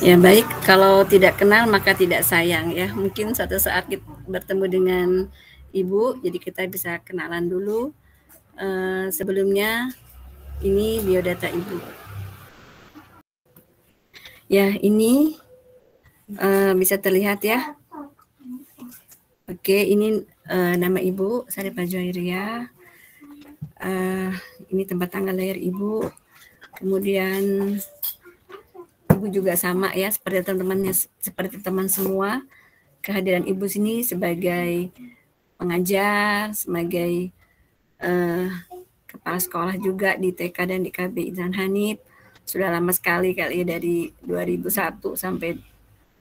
Ya baik, kalau tidak kenal maka tidak sayang ya. Mungkin suatu saat kita bertemu dengan Ibu, jadi kita bisa kenalan dulu. Sebelumnya ini biodata Ibu. Ya, ini bisa terlihat ya. Oke, ini nama Ibu, Saripah Joiria. Ini tempat tanggal lahir Ibu. Kemudian Ibu juga sama ya, seperti teman-temannya, seperti teman semua. Kehadiran Ibu sini sebagai pengajar, sebagai kepala sekolah juga di TK dan di KB Insan Hanif. Sudah lama sekali kali dari 2001 sampai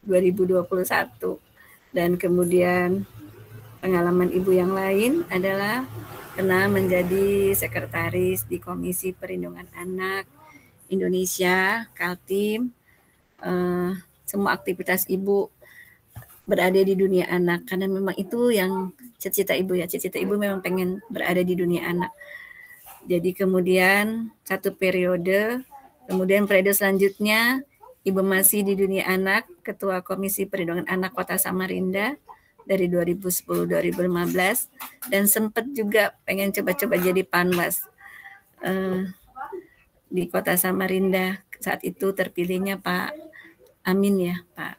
2021. Dan kemudian pengalaman Ibu yang lain adalah pernah menjadi sekretaris di Komisi Perlindungan Anak Indonesia, Kaltim. Semua aktivitas Ibu berada di dunia anak, karena memang itu yang cita-cita Ibu ya. Cita-cita Ibu memang pengen berada di dunia anak. Jadi kemudian satu periode, kemudian periode selanjutnya Ibu masih di dunia anak, Ketua Komisi Perlindungan Anak Kota Samarinda dari 2010-2015, dan sempat juga pengen coba-coba jadi panwas di Kota Samarinda. Saat itu terpilihnya Pak Amin ya, Pak.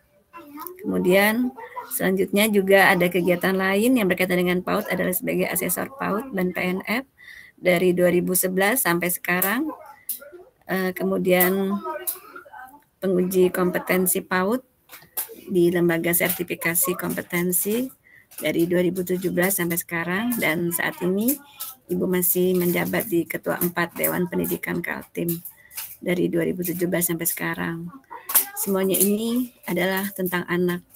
Kemudian selanjutnya juga ada kegiatan lain yang berkaitan dengan PAUD adalah sebagai asesor PAUD dan PNF dari 2011 sampai sekarang. Kemudian penguji kompetensi PAUD di lembaga sertifikasi kompetensi dari 2017 sampai sekarang, dan saat ini Ibu masih menjabat di Ketua 4 Dewan Pendidikan Kaltim dari 2017 sampai sekarang. Semuanya ini adalah tentang anak.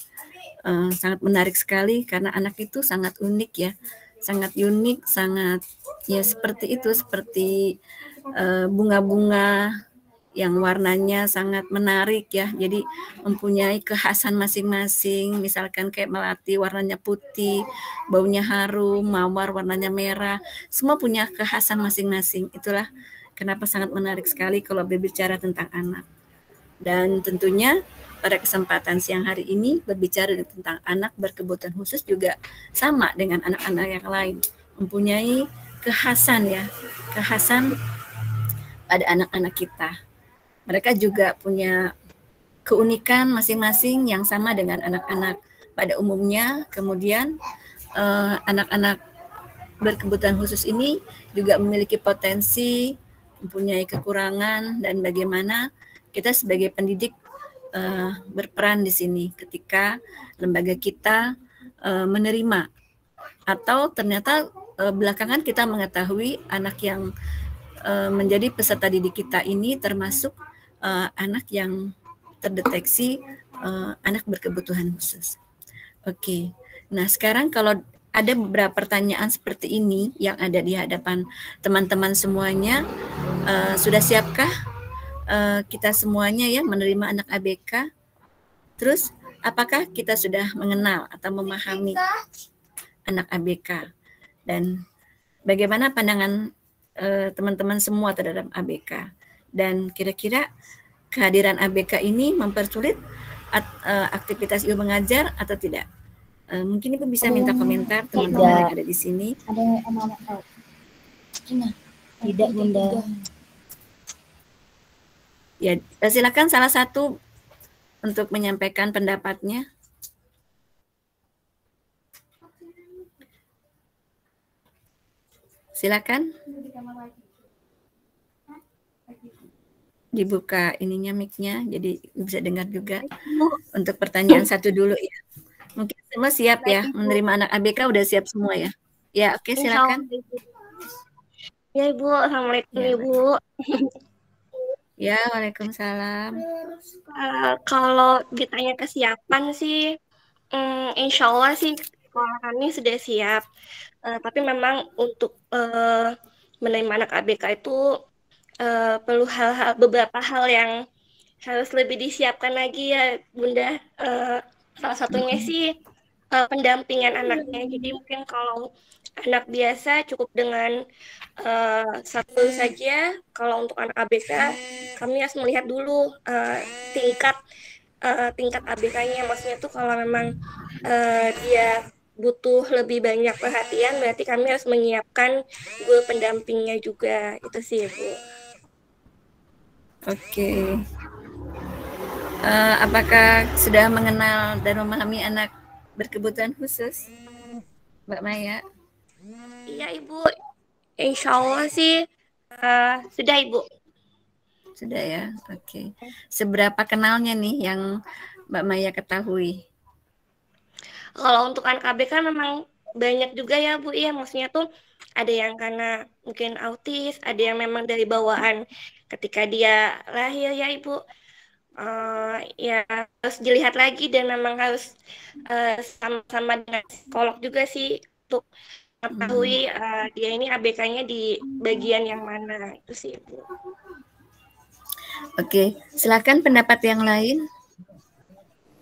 Sangat menarik sekali karena anak itu sangat unik ya, sangat unik, sangat ya seperti itu, seperti bunga-bunga yang warnanya sangat menarik ya, jadi mempunyai kekhasan masing-masing. Misalkan kayak melati warnanya putih, baunya harum, mawar warnanya merah, semua punya kekhasan masing-masing. Itulah kenapa sangat menarik sekali kalau berbicara tentang anak. Dan tentunya pada kesempatan siang hari ini berbicara tentang anak berkebutuhan khusus juga sama dengan anak-anak yang lain, mempunyai kekhasan ya, kekhasan pada anak-anak kita. Mereka juga punya keunikan masing-masing yang sama dengan anak-anak pada umumnya. Kemudian anak-anak berkebutuhan khusus ini juga memiliki potensi, mempunyai kekurangan, dan bagaimana kita sebagai pendidik berperan di sini ketika lembaga kita menerima atau ternyata belakangan kita mengetahui anak yang menjadi peserta didik kita ini termasuk anak yang terdeteksi anak berkebutuhan khusus. Oke, nah sekarang kalau ada beberapa pertanyaan seperti ini yang ada di hadapan teman-teman semuanya, sudah siapkah kita semuanya ya menerima anak ABK? Terus apakah kita sudah mengenal atau memahami anak ABK? Dan bagaimana pandangan teman-teman semua terhadap ABK? Dan kira-kira kehadiran ABK ini mempersulit aktivitas Ibu mengajar atau tidak? Mungkin Ibu bisa minta komentar teman-teman yang ada di sini. Ada anak-anak tahu. Tidak, Bunda. Ya, silakan salah satu untuk menyampaikan pendapatnya. Silakan. Dibuka ininya mic-nya, jadi bisa dengar juga. Untuk pertanyaan satu dulu ya. Mungkin semua siap ya, menerima anak ABK udah siap semua ya? Ya, oke, silakan. Ya, Ibu. Assalamualaikum, ya, Ibu. Ya, waalaikumsalam. Kalau ditanya kesiapan sih, insya Allah sih sekolah kami sudah siap. Tapi memang untuk menerima anak ABK itu perlu beberapa hal yang harus lebih disiapkan lagi ya, Bunda. Salah satunya sih pendampingan anaknya. Jadi mungkin kalau anak biasa cukup dengan satu saja. Kalau untuk anak ABK, kami harus melihat dulu tingkat tingkat ABK-nya. Maksudnya tuh kalau memang dia butuh lebih banyak perhatian, berarti kami harus menyiapkan guru pendampingnya juga. Itu sih, Bu. Oke. Apakah sudah mengenal dan memahami anak berkebutuhan khusus, Mbak Maya? Iya, Ibu. Insya Allah sih sudah, Ibu. Sudah ya, oke. Seberapa kenalnya nih yang Mbak Maya ketahui? Kalau untuk anak ABK memang banyak juga ya Bu ya, maksudnya tuh ada yang karena mungkin autis, ada yang memang dari bawaan ketika dia lahir ya Ibu. Ya harus dilihat lagi dan memang harus sama-sama dengan psikolog juga sih untuk mengetahui dia ini ABK-nya di bagian yang mana itu sih Bu. Oke, silakan pendapat yang lain.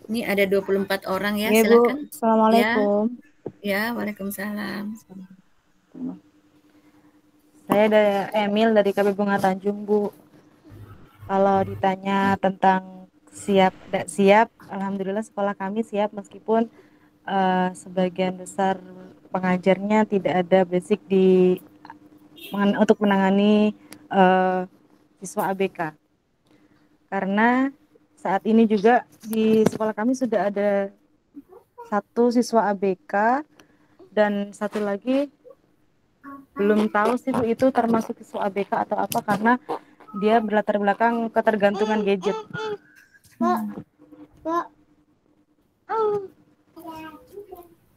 Ini ada 24 orang ya, Oke, silakan. Bu. Assalamualaikum. Ya, waalaikumsalam. Saya ada Emil dari KB Bunga Tanjung, Bu. Kalau ditanya tentang siap tidak siap, alhamdulillah sekolah kami siap meskipun sebagian besar pengajarnya tidak ada basic untuk menangani siswa ABK. Karena saat ini juga di sekolah kami sudah ada 1 siswa ABK dan 1 lagi belum tahu sih Bu itu termasuk siswa ABK atau apa karena dia berlatar belakang ketergantungan gadget.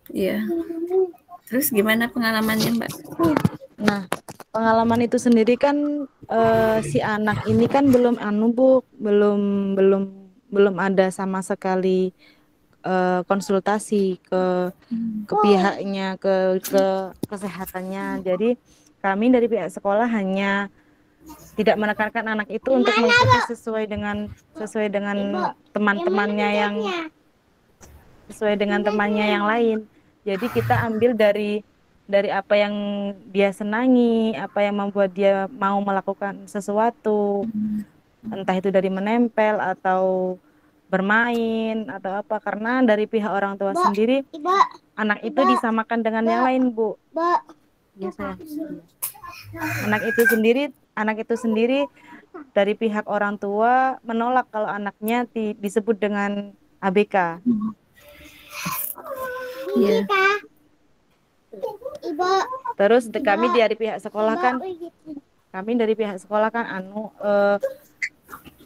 Iya. Terus gimana pengalamannya Mbak? Nah, pengalaman itu sendiri kan si anak ini kan belum Bu, belum ada sama sekali konsultasi ke pihaknya, ke kesehatannya. Jadi kami dari pihak sekolah hanya tidak menekankan anak itu untuk mengikuti sesuai dengan teman-temannya yang lain. Jadi kita ambil dari apa yang dia senangi, apa yang membuat dia mau melakukan sesuatu, entah itu dari menempel atau bermain atau apa, karena dari pihak orang tua sendiri anak itu disamakan dengan yang lain Bu. Ya, anak itu sendiri dari pihak orang tua menolak kalau anaknya disebut dengan ABK. Iya. Terus kami dari pihak sekolah kan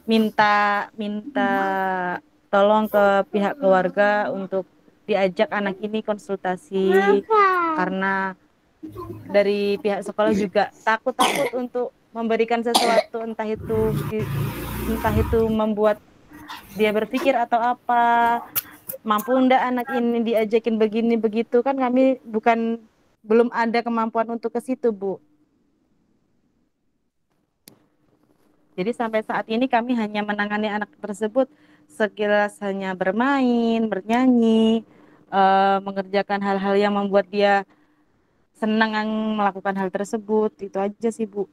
minta tolong ke pihak keluarga untuk diajak anak ini konsultasi karena dari pihak sekolah juga takut untuk memberikan sesuatu, entah itu membuat dia berpikir atau apa, mampu enggak anak ini diajakin begini begitu, kan kami belum ada kemampuan untuk ke situ Bu. Jadi sampai saat ini kami hanya menangani anak tersebut sekilas hanya bermain, bernyanyi, mengerjakan hal-hal yang membuat dia senang melakukan hal tersebut. Itu aja sih Bu.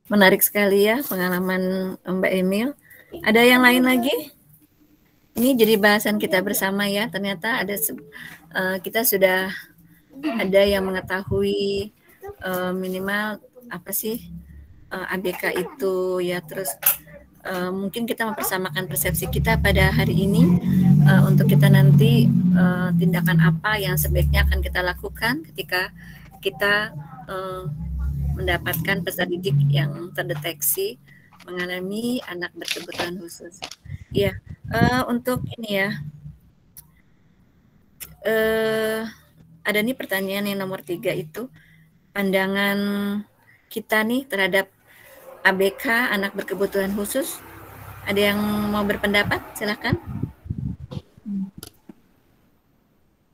Menarik sekali ya pengalaman Mbak Emil. Ada yang lain lagi? Ini jadi bahasan kita bersama ya. Ternyata kita sudah ada yang mengetahui minimal apa sih ABK itu ya. Terus mungkin kita mempersamakan persepsi kita pada hari ini untuk kita nanti tindakan apa yang sebaiknya akan kita lakukan ketika kita mendapatkan peserta didik yang terdeteksi mengalami anak berkebutuhan khusus. Ya, untuk ini ya, ada nih pertanyaan yang nomor 3 itu, pandangan kita nih terhadap ABK, anak berkebutuhan khusus. Ada yang mau berpendapat? Silakan.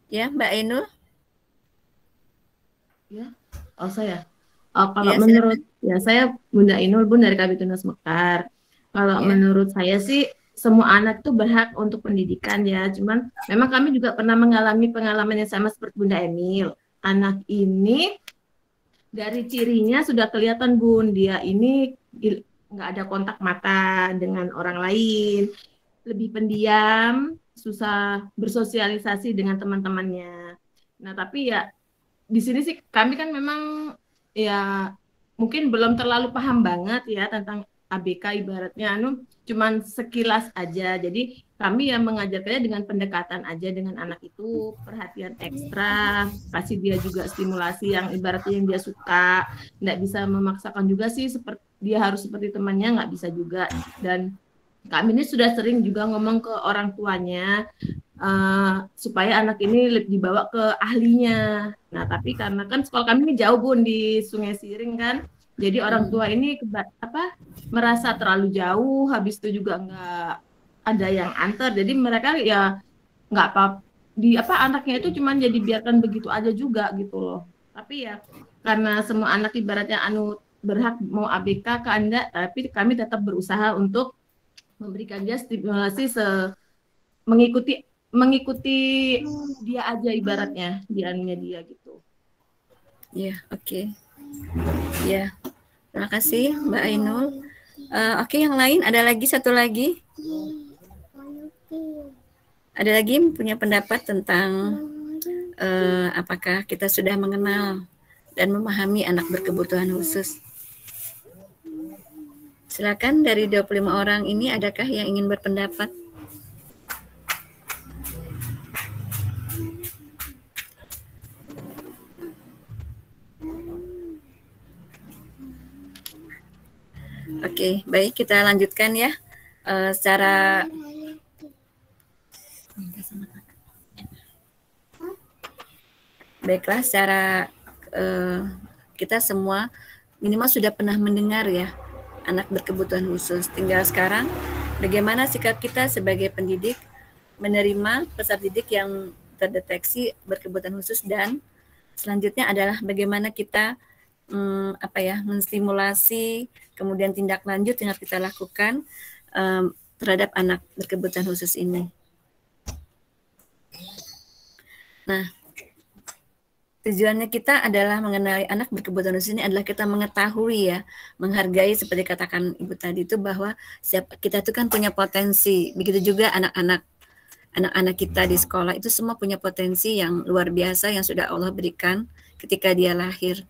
Ya, Mbak Ainul. Ya, saya. Kalau Ya, menurut ya saya Bunda Ainul Bun dari Kabitunas Mekar. Kalau Ya. menurut saya sih semua anak tuh berhak untuk pendidikan ya. Cuman memang kami juga pernah mengalami pengalaman yang sama seperti Bunda Emil. Anak ini dari cirinya sudah kelihatan Bun, dia ini nggak ada kontak mata dengan orang lain, lebih pendiam, susah bersosialisasi dengan teman-temannya. Nah, tapi ya di sini sih kami kan memang ya mungkin belum terlalu paham banget ya tentang ABK, ibaratnya cuman sekilas aja. Jadi kami yang mengajarkannya dengan pendekatan aja dengan anak itu, perhatian ekstra, kasih dia juga stimulasi yang ibaratnya yang dia suka. Nggak bisa memaksakan juga sih seperti dia harus seperti temannya, nggak bisa juga. Dan kami ini sudah sering juga ngomong ke orang tuanya supaya anak ini dibawa ke ahlinya. Nah, tapi karena kan sekolah kami ini jauh Bun di Sungai Siring kan, jadi orang tua ini merasa terlalu jauh, habis itu juga nggak ada yang antar, jadi mereka ya nggak anaknya itu cuma jadi biarkan begitu aja juga gitu loh. Tapi ya karena semua anak ibaratnya berhak mau ABK ke Anda, tapi kami tetap berusaha untuk memberikan dia stimulasi mengikuti dia aja ibaratnya dianunya dia gitu. Ya, oke. Ya, terima kasih Mbak Ainul. Oke, yang lain ada lagi satu lagi. Ada lagi punya pendapat tentang apakah kita sudah mengenal dan memahami anak berkebutuhan khusus? Silakan dari 25 orang ini adakah yang ingin berpendapat? Oke, baik, kita lanjutkan ya. Secara baiklah, secara kita semua minimal sudah pernah mendengar ya anak berkebutuhan khusus. Tinggal sekarang bagaimana sikap kita sebagai pendidik menerima peserta didik yang terdeteksi berkebutuhan khusus, dan selanjutnya adalah bagaimana kita menstimulasi, kemudian tindak lanjut yang harus kita lakukan terhadap anak berkebutuhan khusus ini. Nah, tujuannya kita adalah mengenali anak berkebutuhan khusus ini adalah kita mengetahui ya, menghargai seperti katakan Ibu tadi itu bahwa kita itu kan punya potensi. Begitu juga anak-anak kita di sekolah itu semua punya potensi yang luar biasa yang sudah Allah berikan ketika dia lahir.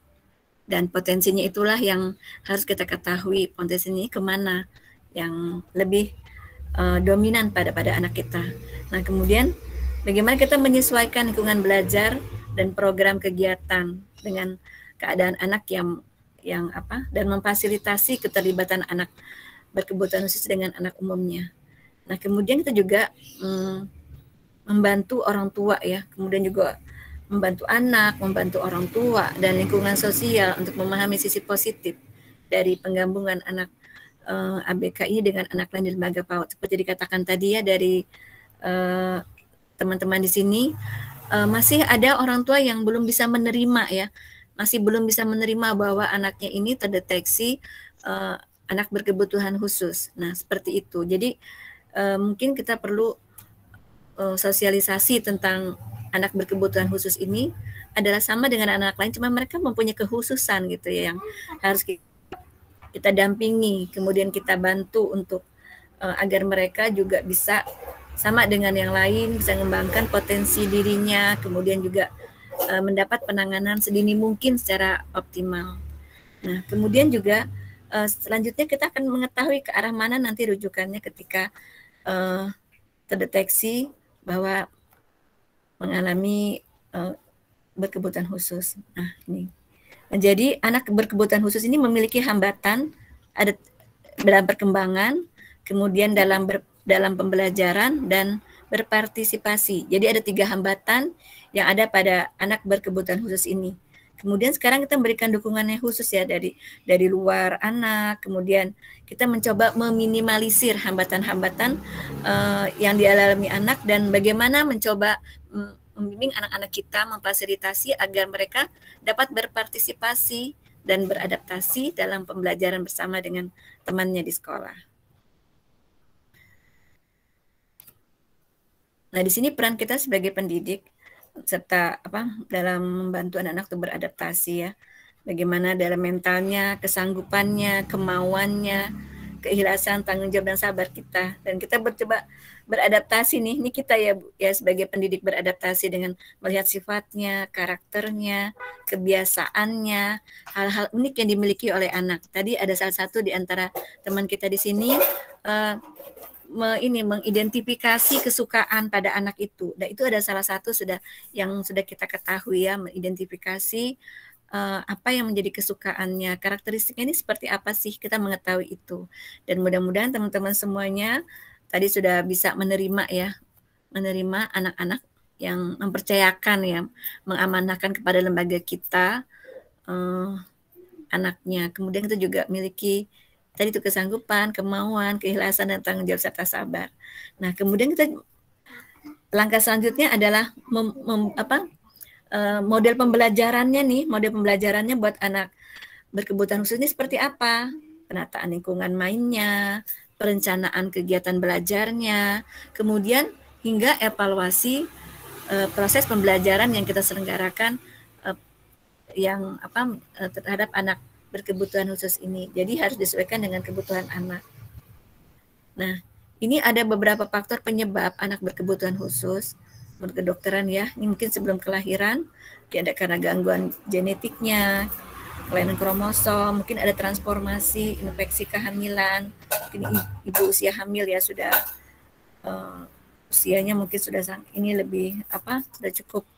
Dan potensinya itulah yang harus kita ketahui, potensinya kemana yang lebih dominan pada anak kita. Nah, kemudian bagaimana kita menyesuaikan lingkungan belajar dan program kegiatan dengan keadaan anak yang dan memfasilitasi keterlibatan anak berkebutuhan khusus dengan anak umumnya. Nah, kemudian kita juga membantu orang tua ya, kemudian juga membantu anak, membantu orang tua dan lingkungan sosial untuk memahami sisi positif dari penggabungan anak ABK ini dengan anak lain di lembaga PAUD. Seperti dikatakan tadi ya dari teman-teman di sini, masih ada orang tua yang belum bisa menerima ya, masih belum bisa menerima bahwa anaknya ini terdeteksi anak berkebutuhan khusus. Nah, seperti itu. Jadi mungkin kita perlu sosialisasi tentang anak berkebutuhan khusus ini adalah sama dengan anak lain, cuma mereka mempunyai kekhususan gitu ya, yang harus kita dampingi, kemudian kita bantu untuk agar mereka juga bisa sama dengan yang lain, bisa mengembangkan potensi dirinya, kemudian juga mendapat penanganan sedini mungkin secara optimal. Nah, kemudian juga selanjutnya kita akan mengetahui ke arah mana nanti rujukannya ketika terdeteksi bahwa mengalami berkebutuhan khusus. Nah, ini. Jadi anak berkebutuhan khusus ini memiliki hambatan ada dalam perkembangan, kemudian dalam pembelajaran dan berpartisipasi. Jadi ada 3 hambatan yang ada pada anak berkebutuhan khusus ini. Kemudian sekarang kita memberikan dukungannya khusus ya dari luar anak. Kemudian kita mencoba meminimalisir hambatan-hambatan yang dialami anak dan bagaimana mencoba membimbing anak-anak kita, memfasilitasi agar mereka dapat berpartisipasi dan beradaptasi dalam pembelajaran bersama dengan temannya di sekolah. Nah, di sini peran kita sebagai pendidik serta dalam membantu anak-anak untuk beradaptasi ya. Bagaimana dalam mentalnya, kesanggupannya, kemauannya, keikhlasan, tanggung jawab dan sabar kita. Dan kita coba beradaptasi nih. Ini kita ya Bu, ya sebagai pendidik beradaptasi dengan melihat sifatnya, karakternya, kebiasaannya, hal-hal unik yang dimiliki oleh anak. Tadi ada salah satu di antara teman kita di sini mengidentifikasi kesukaan pada anak itu. Dan itu ada salah satu yang sudah kita ketahui ya, mengidentifikasi apa yang menjadi kesukaannya, karakteristiknya ini seperti apa sih, kita mengetahui itu. Dan mudah-mudahan teman-teman semuanya tadi sudah bisa menerima anak-anak yang mempercayakan ya, mengamanahkan kepada lembaga kita anaknya. Kemudian kita juga memiliki tadi itu kesanggupan, kemauan, keikhlasan, dan tanggung jawab serta sabar. Nah, kemudian kita langkah selanjutnya adalah model pembelajarannya buat anak berkebutuhan khusus ini seperti apa? Penataan lingkungan mainnya, perencanaan kegiatan belajarnya, kemudian hingga evaluasi proses pembelajaran yang kita selenggarakan terhadap anak berkebutuhan khusus ini. Jadi harus disesuaikan dengan kebutuhan anak. Nah, ini ada beberapa faktor penyebab anak berkebutuhan khusus menurut kedokteran ya. Ini mungkin sebelum kelahiran, ada karena gangguan genetiknya, kelainan kromosom, mungkin ada transformasi, infeksi kehamilan, mungkin ibu usia hamil ya sudah usianya mungkin sudah sudah cukup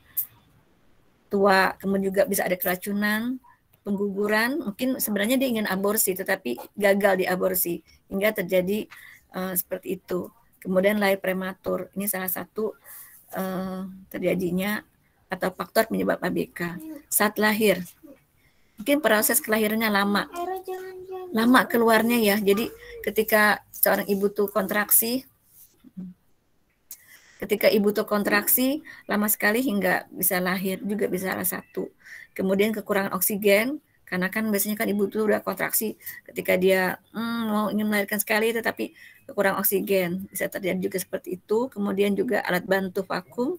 tua, kemudian juga bisa ada keracunan, pengguguran, mungkin sebenarnya dia ingin aborsi tetapi gagal di aborsi hingga terjadi seperti itu. Kemudian lahir prematur, ini salah satu terjadinya atau faktor penyebab ABK. Saat lahir, mungkin proses kelahirannya lama keluarnya ya. Jadi ketika seorang ibu tuh kontraksi, lama sekali hingga bisa lahir juga bisa salah satu. Kemudian kekurangan oksigen, karena kan biasanya kan ibu tuh udah kontraksi ketika dia ingin melahirkan sekali tetapi kekurangan oksigen, bisa terjadi juga seperti itu. Kemudian juga alat bantu vakum,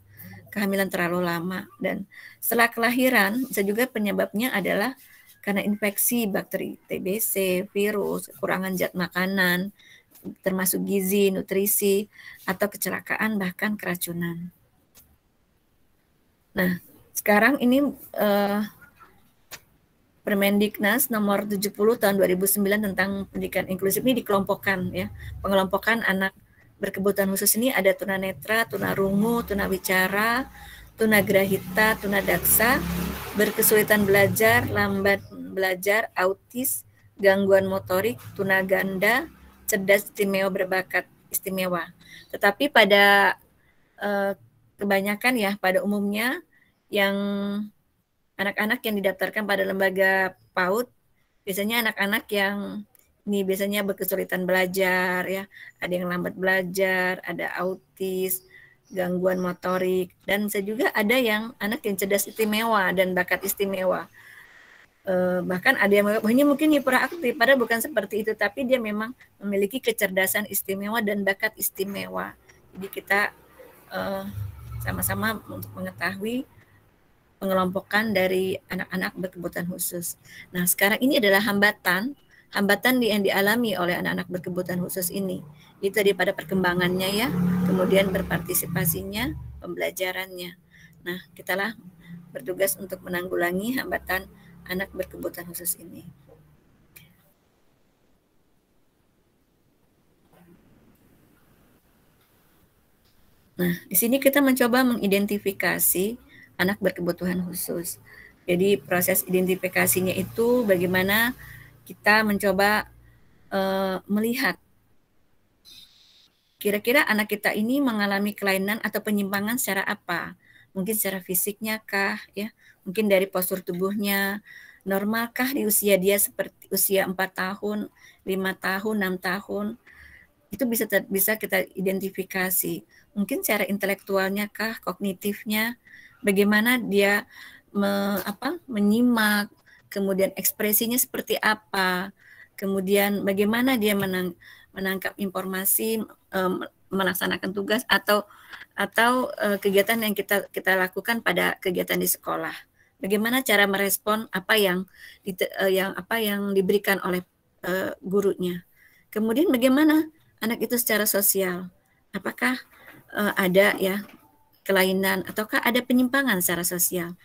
kehamilan terlalu lama. Dan setelah kelahiran bisa juga penyebabnya adalah karena infeksi bakteri TBC, virus, kekurangan zat makanan, termasuk gizi, nutrisi, atau kecelakaan bahkan keracunan. Nah, sekarang ini Permendiknas nomor 70 tahun 2009 tentang pendidikan inklusif ini dikelompokkan ya. Pengelompokan anak berkebutuhan khusus ini ada tunanetra, tunarungu, tunawicara, tunagrahita, tunadaksa, berkesulitan belajar, lambat belajar, autis, gangguan motorik, tunaganda, cerdas istimewa, berbakat istimewa. Tetapi pada kebanyakan ya, pada umumnya yang anak-anak yang didaftarkan pada lembaga PAUD, biasanya anak-anak yang ini biasanya berkesulitan belajar ya, ada yang lambat belajar, ada autis, gangguan motorik, dan bisa juga ada yang anak yang cerdas istimewa dan bakat istimewa. Bahkan ada yang menganggap mungkin hiperaktif, padahal bukan seperti itu, tapi dia memang memiliki kecerdasan istimewa dan bakat istimewa. Jadi kita sama-sama untuk mengetahui pengelompokan dari anak-anak berkebutuhan khusus. Nah, sekarang ini adalah hambatan yang dialami oleh anak-anak berkebutuhan khusus ini. Itu daripada perkembangannya ya, kemudian berpartisipasinya, pembelajarannya. Nah, kitalah bertugas untuk menanggulangi hambatan anak berkebutuhan khusus ini. Nah, di sini kita mencoba mengidentifikasi anak berkebutuhan khusus. Jadi proses identifikasinya itu bagaimana kita mencoba melihat kira-kira anak kita ini mengalami kelainan atau penyimpangan secara apa? Mungkin secara fisiknya kah ya? Mungkin dari postur tubuhnya, normalkah di usia dia seperti usia 4 tahun, 5 tahun, 6 tahun? Itu bisa kita identifikasi. Mungkin secara intelektualnya kah, kognitifnya, bagaimana dia menyimak, kemudian ekspresinya seperti apa, kemudian bagaimana dia menangkap informasi, melaksanakan tugas atau kegiatan yang kita lakukan pada kegiatan di sekolah. Bagaimana cara merespon apa yang diberikan oleh gurunya. Kemudian bagaimana anak itu secara sosial, apakah ada ya kelainan ataukah ada penyimpangan secara sosial.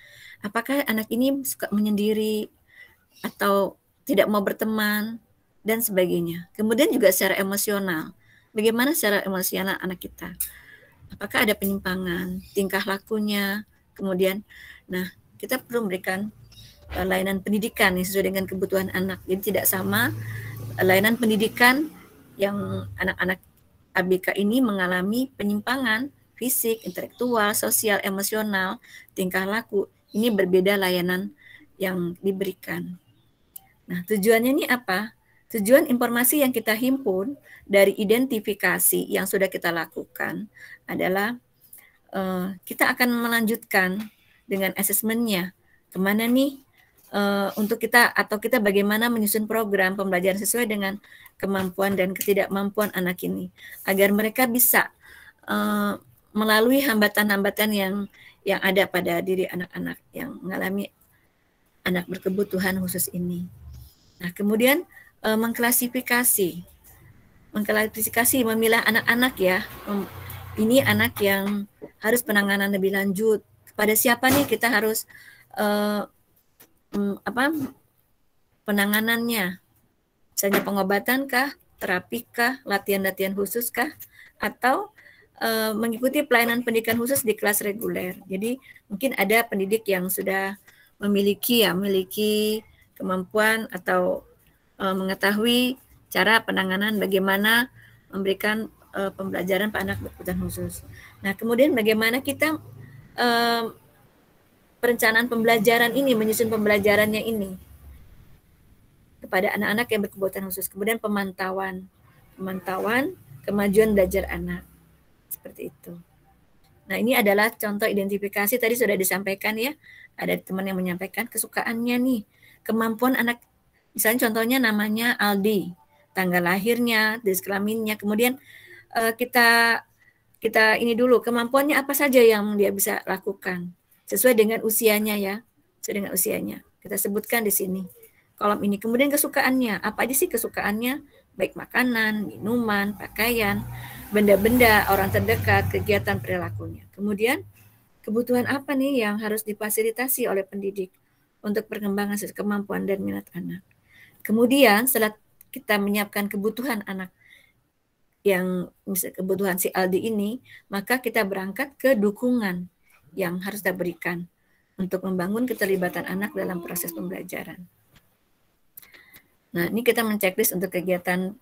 Apakah anak ini suka menyendiri atau tidak mau berteman dan sebagainya. Kemudian juga secara emosional. Bagaimana secara emosional anak kita? Apakah ada penyimpangan, tingkah lakunya, kemudian kita perlu memberikan layanan pendidikan yang sesuai dengan kebutuhan anak. Jadi tidak sama layanan pendidikan yang anak-anak ABK ini mengalami penyimpangan fisik, intelektual, sosial, emosional, tingkah laku. Ini berbeda layanan yang diberikan. Nah, tujuannya ini apa? Tujuan informasi yang kita himpun dari identifikasi yang sudah kita lakukan adalah kita akan melanjutkan dengan asesmennya. Kemana nih untuk kita bagaimana menyusun program pembelajaran sesuai dengan kemampuan dan ketidakmampuan anak ini. Agar mereka bisa melalui hambatan-hambatan yang ada pada diri anak-anak yang mengalami anak berkebutuhan khusus ini. Nah, kemudian mengklasifikasi, memilah anak-anak ya. Ini anak yang harus penanganan lebih lanjut. Kepada siapa nih kita harus penanganannya? Misalnya pengobatan kah, terapi kah, latihan-latihan khusus kah, atau mengikuti pelayanan pendidikan khusus di kelas reguler. Jadi mungkin ada pendidik yang sudah memiliki kemampuan atau mengetahui cara penanganan bagaimana memberikan pembelajaran pada anak berkebutuhan khusus. Nah, kemudian bagaimana kita perencanaan pembelajaran ini, menyusun pembelajarannya ini kepada anak-anak yang berkebutuhan khusus. Kemudian pemantauan kemajuan belajar anak. Seperti itu. Nah, ini adalah contoh identifikasi tadi sudah disampaikan ya. Ada teman yang menyampaikan kesukaannya nih, kemampuan anak. Misalnya contohnya namanya Aldi, tanggal lahirnya, jenis kelaminnya. Kemudian kita ini dulu kemampuannya apa saja yang dia bisa lakukan sesuai dengan usianya ya, sesuai dengan usianya. Kita sebutkan di sini kolom ini. Kemudian kesukaannya, apa aja sih kesukaannya? Baik makanan, minuman, pakaian, benda-benda, orang terdekat, kegiatan perilakunya. Kemudian kebutuhan apa nih yang harus difasilitasi oleh pendidik untuk perkembangan kemampuan dan minat anak. Kemudian setelah kita menyiapkan kebutuhan anak yang misalnya kebutuhan si Aldi ini, maka kita berangkat ke dukungan yang harus kita berikan untuk membangun keterlibatan anak dalam proses pembelajaran. Nah, ini kita menceklis untuk kegiatan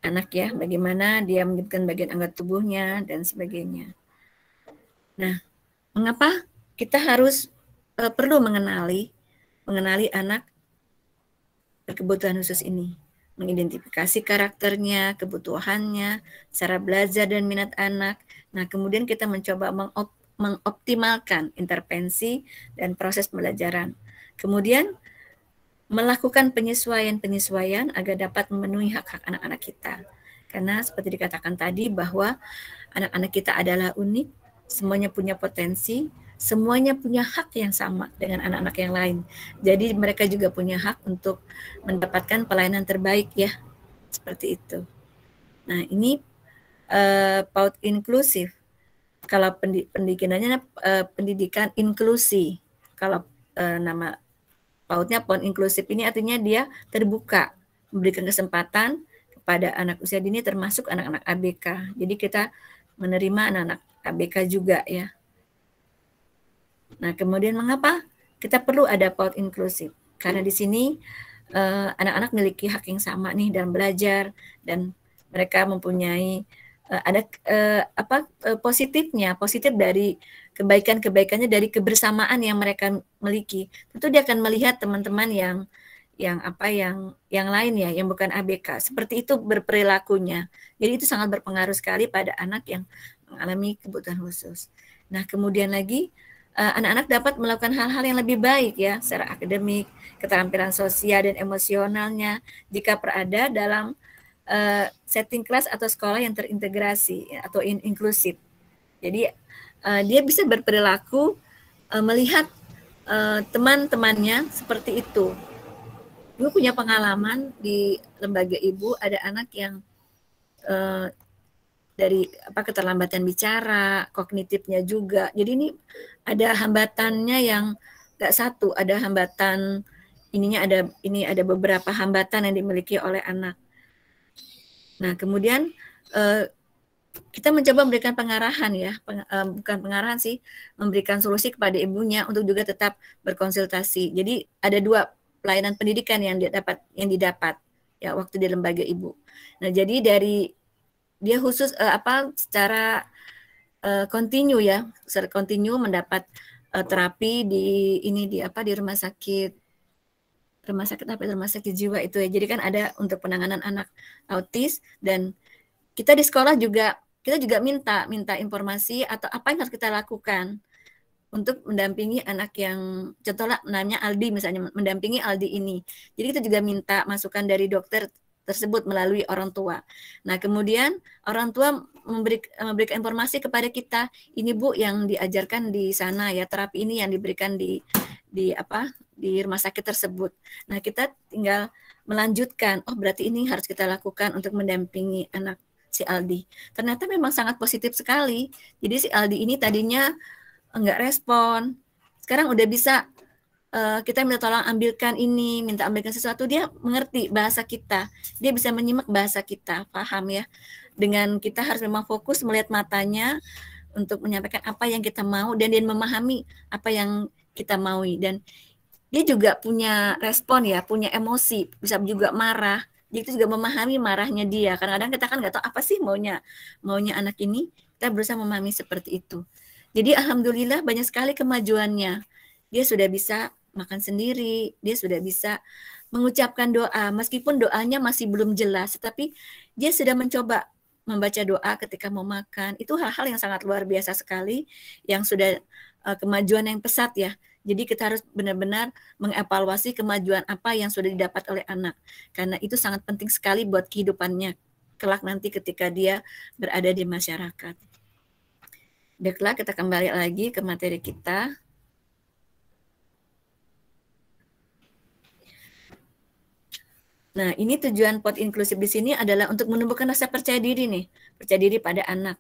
anak ya, bagaimana dia menyebutkan bagian anggota tubuhnya dan sebagainya. Nah, mengapa kita harus perlu mengenali anak berkebutuhan khusus ini, mengidentifikasi karakternya, kebutuhannya, cara belajar dan minat anak. Nah, kemudian kita mencoba mengoptimalkan intervensi dan proses pembelajaran. Kemudian melakukan penyesuaian agar dapat memenuhi hak-hak anak-anak kita. Karena seperti dikatakan tadi bahwa anak-anak kita adalah unik, semuanya punya potensi, semuanya punya hak yang sama dengan anak-anak yang lain. Jadi mereka juga punya hak untuk mendapatkan pelayanan terbaik ya, seperti itu. Nah, ini PAUD inklusif. Kalau pendidikannya pendidikan inklusi. Kalau nama PAUD-nya PAUD inklusif ini artinya dia terbuka, memberikan kesempatan kepada anak usia dini termasuk anak-anak ABK. Jadi kita menerima anak-anak ABK juga ya. Nah, kemudian mengapa kita perlu ada PAUD inklusif? Karena di sini anak-anak memiliki hak yang sama nih dalam belajar dan mereka mempunyai positif dari kebaikannya dari kebersamaan yang mereka miliki. Tentu dia akan melihat teman-teman yang lain ya, yang bukan ABK. Seperti itu berperilakunya. Jadi itu sangat berpengaruh sekali pada anak yang mengalami kebutuhan khusus. Nah, kemudian lagi anak-anak dapat melakukan hal-hal yang lebih baik ya, secara akademik, keterampilan sosial dan emosionalnya jika berada dalam setting kelas atau sekolah yang terintegrasi atau inklusif. Jadi dia bisa berperilaku melihat teman-temannya seperti itu. Ibu punya pengalaman di lembaga ibu, ada anak yang dari keterlambatan bicara, kognitifnya juga. Jadi ini ada hambatannya yang nggak satu, ada hambatan ada beberapa hambatan yang dimiliki oleh anak. Nah, kemudian kita mencoba memberikan pengarahan ya, bukan pengarahan sih, memberikan solusi kepada ibunya untuk juga tetap berkonsultasi. Jadi ada 2 pelayanan pendidikan yang didapat ya waktu di lembaga ibu. Nah, jadi dari dia khusus secara kontinu ya, secara kontinu mendapat terapi di rumah sakit jiwa itu ya. Jadi kan ada untuk penanganan anak autis, dan kita di sekolah juga minta informasi atau apa yang harus kita lakukan untuk mendampingi anak yang contohnya namanya Aldi misalnya, mendampingi Aldi ini. Jadi kita juga minta masukan dari dokter tersebut melalui orang tua. Nah, kemudian orang tua memberikan informasi kepada kita, ini Bu yang diajarkan di sana ya, terapi ini yang diberikan di rumah sakit tersebut. Nah, kita tinggal melanjutkan, oh berarti ini harus kita lakukan untuk mendampingi anak si Aldi. Ternyata memang sangat positif sekali. Jadi si Aldi ini tadinya enggak respon, sekarang udah bisa kita minta tolong minta ambilkan sesuatu, dia mengerti bahasa kita, dia bisa menyimak bahasa kita, paham ya. Dengan kita harus memang fokus melihat matanya untuk menyampaikan apa yang kita mau, dan dia memahami apa yang kita maui, dan dia juga punya respon ya, punya emosi, bisa juga marah. Jadi itu juga memahami marahnya dia. Kadang-kadang kita kan nggak tahu apa sih maunya anak ini, kita berusaha memahami seperti itu. Jadi alhamdulillah banyak sekali kemajuannya. Dia sudah bisa makan sendiri, dia sudah bisa mengucapkan doa, meskipun doanya masih belum jelas, tetapi dia sudah mencoba membaca doa ketika mau makan. Itu hal-hal yang sangat luar biasa sekali, yang sudah kemajuan yang pesat ya. Jadi kita harus benar-benar mengevaluasi kemajuan apa yang sudah didapat oleh anak, karena itu sangat penting sekali buat kehidupannya kelak nanti ketika dia berada di masyarakat. Baiklah, kita kembali lagi ke materi kita. Nah, ini tujuan pot inklusif di sini adalah untuk menumbuhkan rasa percaya diri nih, percaya diri pada anak.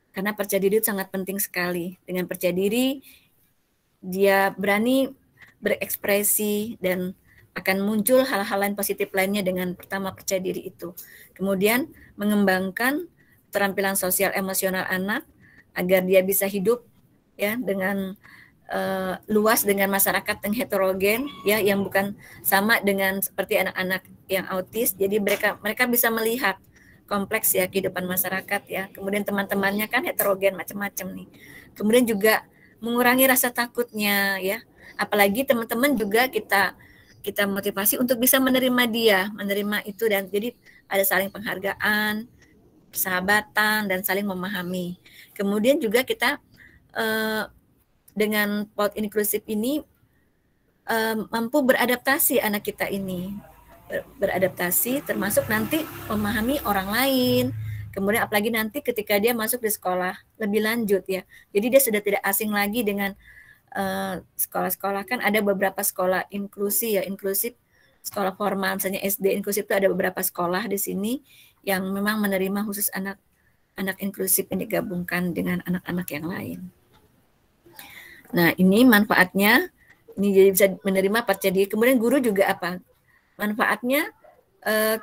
Karena percaya diri itu sangat penting sekali. Dengan percaya diri, dia berani berekspresi dan akan muncul hal-hal lain positif lainnya dengan pertama percaya diri itu. Kemudian mengembangkan keterampilan sosial emosional anak agar dia bisa hidup ya dengan luas dengan masyarakat yang heterogen ya, yang bukan sama dengan seperti anak-anak yang autis. Jadi mereka bisa melihat kompleks ya kehidupan masyarakat ya. Kemudian teman-temannya kan heterogen macam-macam nih. Kemudian juga mengurangi rasa takutnya ya. Apalagi teman-teman juga kita motivasi untuk bisa menerima itu, dan jadi ada saling penghargaan, persahabatan, dan saling memahami. Kemudian juga kita dengan PAUD inklusif ini mampu beradaptasi anak kita ini, beradaptasi termasuk nanti memahami orang lain. Kemudian apalagi nanti ketika dia masuk di sekolah lebih lanjut ya, jadi dia sudah tidak asing lagi dengan sekolah-sekolah. Kan ada beberapa sekolah inklusi ya, inklusif sekolah formal, misalnya SD inklusif itu ada beberapa sekolah di sini yang memang menerima khusus anak inklusif yang digabungkan dengan anak-anak yang lain. Nah, ini manfaatnya, ini jadi bisa menerima percaya diri. Kemudian guru juga apa? Manfaatnya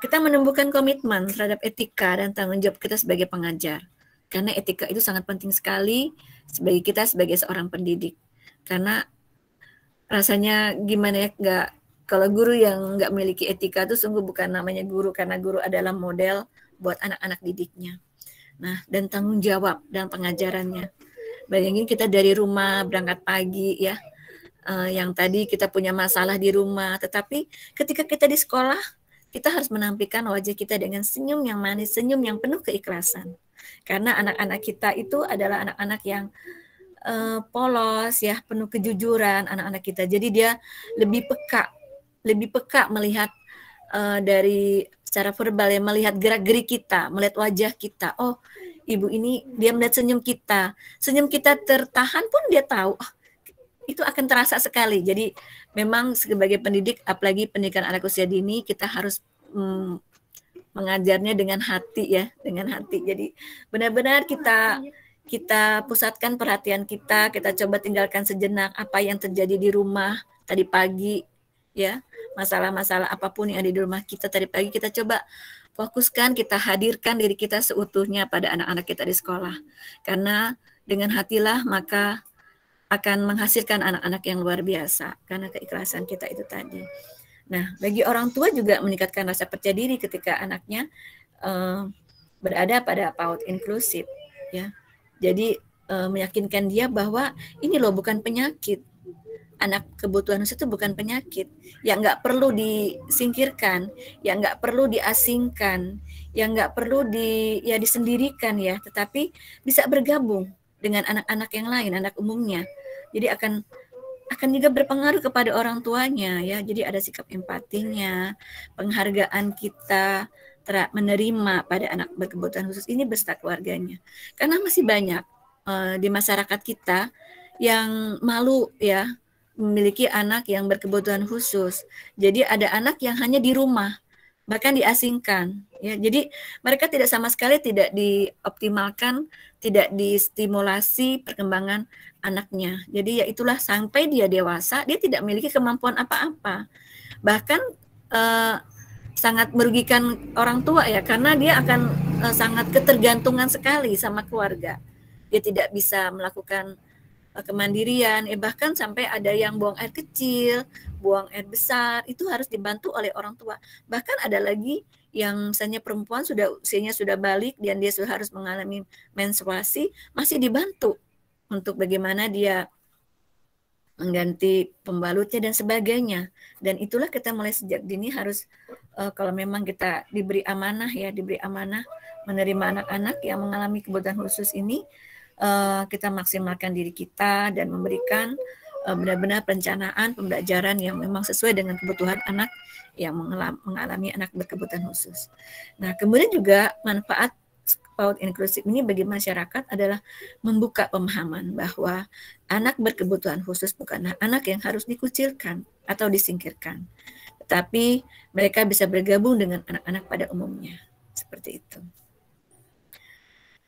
kita menumbuhkan komitmen terhadap etika dan tanggung jawab kita sebagai pengajar. Karena etika itu sangat penting sekali bagi kita sebagai seorang pendidik. Karena rasanya gimana ya, kalau guru yang nggak memiliki etika itu sungguh bukan namanya guru, karena guru adalah model buat anak-anak didiknya. Nah, dan tanggung jawab dan pengajarannya. Bayangin kita dari rumah berangkat pagi ya, yang tadi kita punya masalah di rumah, tetapi ketika kita di sekolah, kita harus menampilkan wajah kita dengan senyum yang manis, senyum yang penuh keikhlasan. Karena anak-anak kita itu adalah anak-anak yang polos ya, penuh kejujuran anak-anak kita. Jadi dia lebih peka melihat dari secara verbal ya, melihat gerak-gerik kita, melihat wajah kita. Oh, ibu ini dia melihat senyum kita tertahan pun dia tahu. Oh, itu akan terasa sekali. Jadi memang sebagai pendidik, apalagi pendidikan anak usia dini, kita harus mengajarnya dengan hati ya, dengan hati. Jadi benar-benar kita pusatkan perhatian kita coba tinggalkan sejenak apa yang terjadi di rumah tadi pagi ya, masalah-masalah apapun yang ada di rumah kita tadi pagi, kita coba fokuskan, kita hadirkan diri kita seutuhnya pada anak-anak kita di sekolah. Karena dengan hatilah maka akan menghasilkan anak-anak yang luar biasa, karena keikhlasan kita itu tadi. Nah, bagi orang tua juga meningkatkan rasa percaya diri ketika anaknya berada pada PAUD inklusif, ya. Jadi meyakinkan dia bahwa ini loh bukan penyakit. Anak kebutuhan khusus itu bukan penyakit, yang nggak perlu disingkirkan, yang nggak perlu diasingkan, yang nggak perlu disendirikan ya, tetapi bisa bergabung dengan anak-anak yang lain, anak umumnya. Jadi akan juga berpengaruh kepada orang tuanya ya. Jadi ada sikap empatinya, penghargaan kita menerima pada anak berkebutuhan khusus ini beserta keluarganya. Karena masih banyak di masyarakat kita yang malu ya memiliki anak yang berkebutuhan khusus. Jadi ada anak yang hanya di rumah, bahkan diasingkan ya. Jadi mereka sama sekali tidak dioptimalkan, tidak distimulasi perkembangan anaknya. Jadi ya itulah, sampai dia dewasa dia tidak memiliki kemampuan apa-apa. Bahkan sangat merugikan orang tua ya, karena dia akan sangat ketergantungan sekali sama keluarga. Dia tidak bisa melakukan kemandirian, bahkan sampai ada yang buang air kecil, buang air besar, itu harus dibantu oleh orang tua. Bahkan ada lagi yang misalnya perempuan usianya sudah balik dan dia sudah harus mengalami menstruasi, masih dibantu untuk bagaimana dia mengganti pembalutnya dan sebagainya. Dan itulah kita mulai sejak dini harus kalau memang kita diberi amanah menerima anak-anak yang mengalami kebutuhan khusus ini, kita maksimalkan diri kita dan memberikan benar-benar perencanaan pembelajaran yang memang sesuai dengan kebutuhan anak yang mengalami anak berkebutuhan khusus. Nah, kemudian juga manfaat PAUD inklusif ini bagi masyarakat adalah membuka pemahaman bahwa anak berkebutuhan khusus bukanlah anak yang harus dikucilkan atau disingkirkan, tetapi mereka bisa bergabung dengan anak-anak pada umumnya. Seperti itu.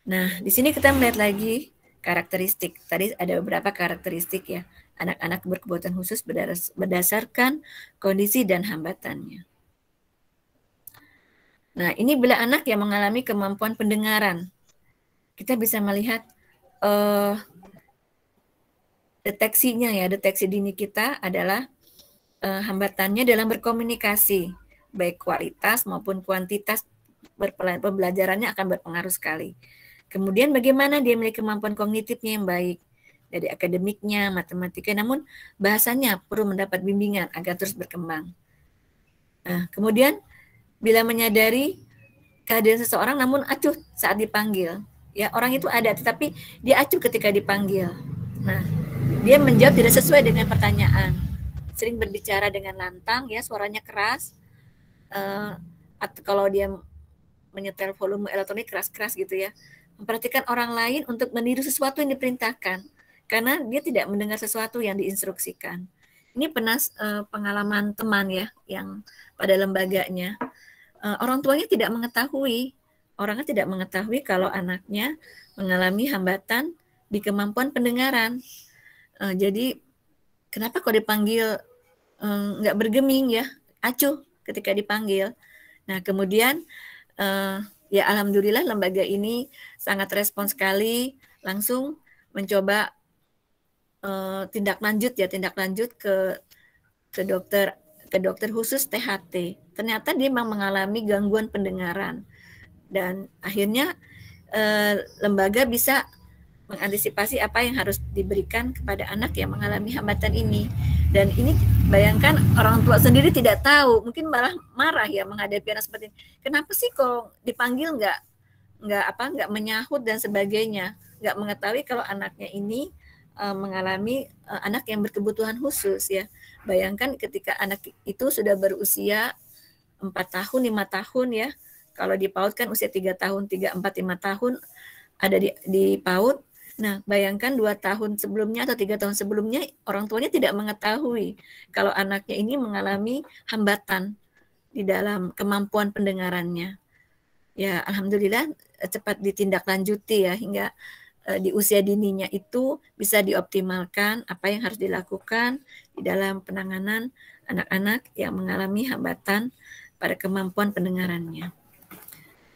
Nah, di sini kita melihat lagi karakteristik. Tadi ada beberapa karakteristik ya, anak-anak berkebutuhan khusus berdasarkan kondisi dan hambatannya. Nah, ini bila anak yang mengalami kemampuan pendengaran, kita bisa melihat deteksinya ya, deteksi dini kita adalah hambatannya dalam berkomunikasi, baik kualitas maupun kuantitas pembelajarannya akan berpengaruh sekali. Kemudian bagaimana dia memiliki kemampuan kognitifnya yang baik, dari akademiknya, matematika, namun bahasanya perlu mendapat bimbingan agar terus berkembang. Nah, kemudian bila menyadari kehadiran seseorang namun acuh saat dipanggil, ya orang itu ada tetapi dia acuh ketika dipanggil. Nah, dia menjawab tidak sesuai dengan pertanyaan, sering berbicara dengan lantang, ya suaranya keras, atau kalau dia menyetel volume elektronik keras-keras gitu ya, memperhatikan orang lain untuk meniru sesuatu yang diperintahkan, karena dia tidak mendengar sesuatu yang diinstruksikan. Ini pernah pengalaman teman ya, yang pada lembaganya, orang tuanya tidak mengetahui, orangnya tidak mengetahui kalau anaknya mengalami hambatan di kemampuan pendengaran. Jadi kenapa kok dipanggil nggak bergeming ya, acuh ketika dipanggil. Nah kemudian ya alhamdulillah lembaga ini sangat respons sekali, langsung mencoba tindak lanjut ke dokter khusus THT. Ternyata dia memang mengalami gangguan pendengaran dan akhirnya lembaga bisa mengantisipasi apa yang harus diberikan kepada anak yang mengalami hambatan ini. Dan ini bayangkan orang tua sendiri tidak tahu, mungkin malah marah ya menghadapi anak seperti ini. Kenapa sih kok dipanggil nggak menyahut dan sebagainya, nggak mengetahui kalau anaknya ini mengalami anak yang berkebutuhan khusus ya. Bayangkan ketika anak itu sudah berusia 4 tahun, 5 tahun ya. Kalau di PAUD kan usia 3 tahun, 3, 4, 5 tahun ada di PAUD. Nah, bayangkan 2 tahun sebelumnya atau 3 tahun sebelumnya orang tuanya tidak mengetahui kalau anaknya ini mengalami hambatan di dalam kemampuan pendengarannya. Ya, alhamdulillah cepat ditindaklanjuti ya hingga di usia dininya itu bisa dioptimalkan apa yang harus dilakukan di dalam penanganan anak-anak yang mengalami hambatan pada kemampuan pendengarannya.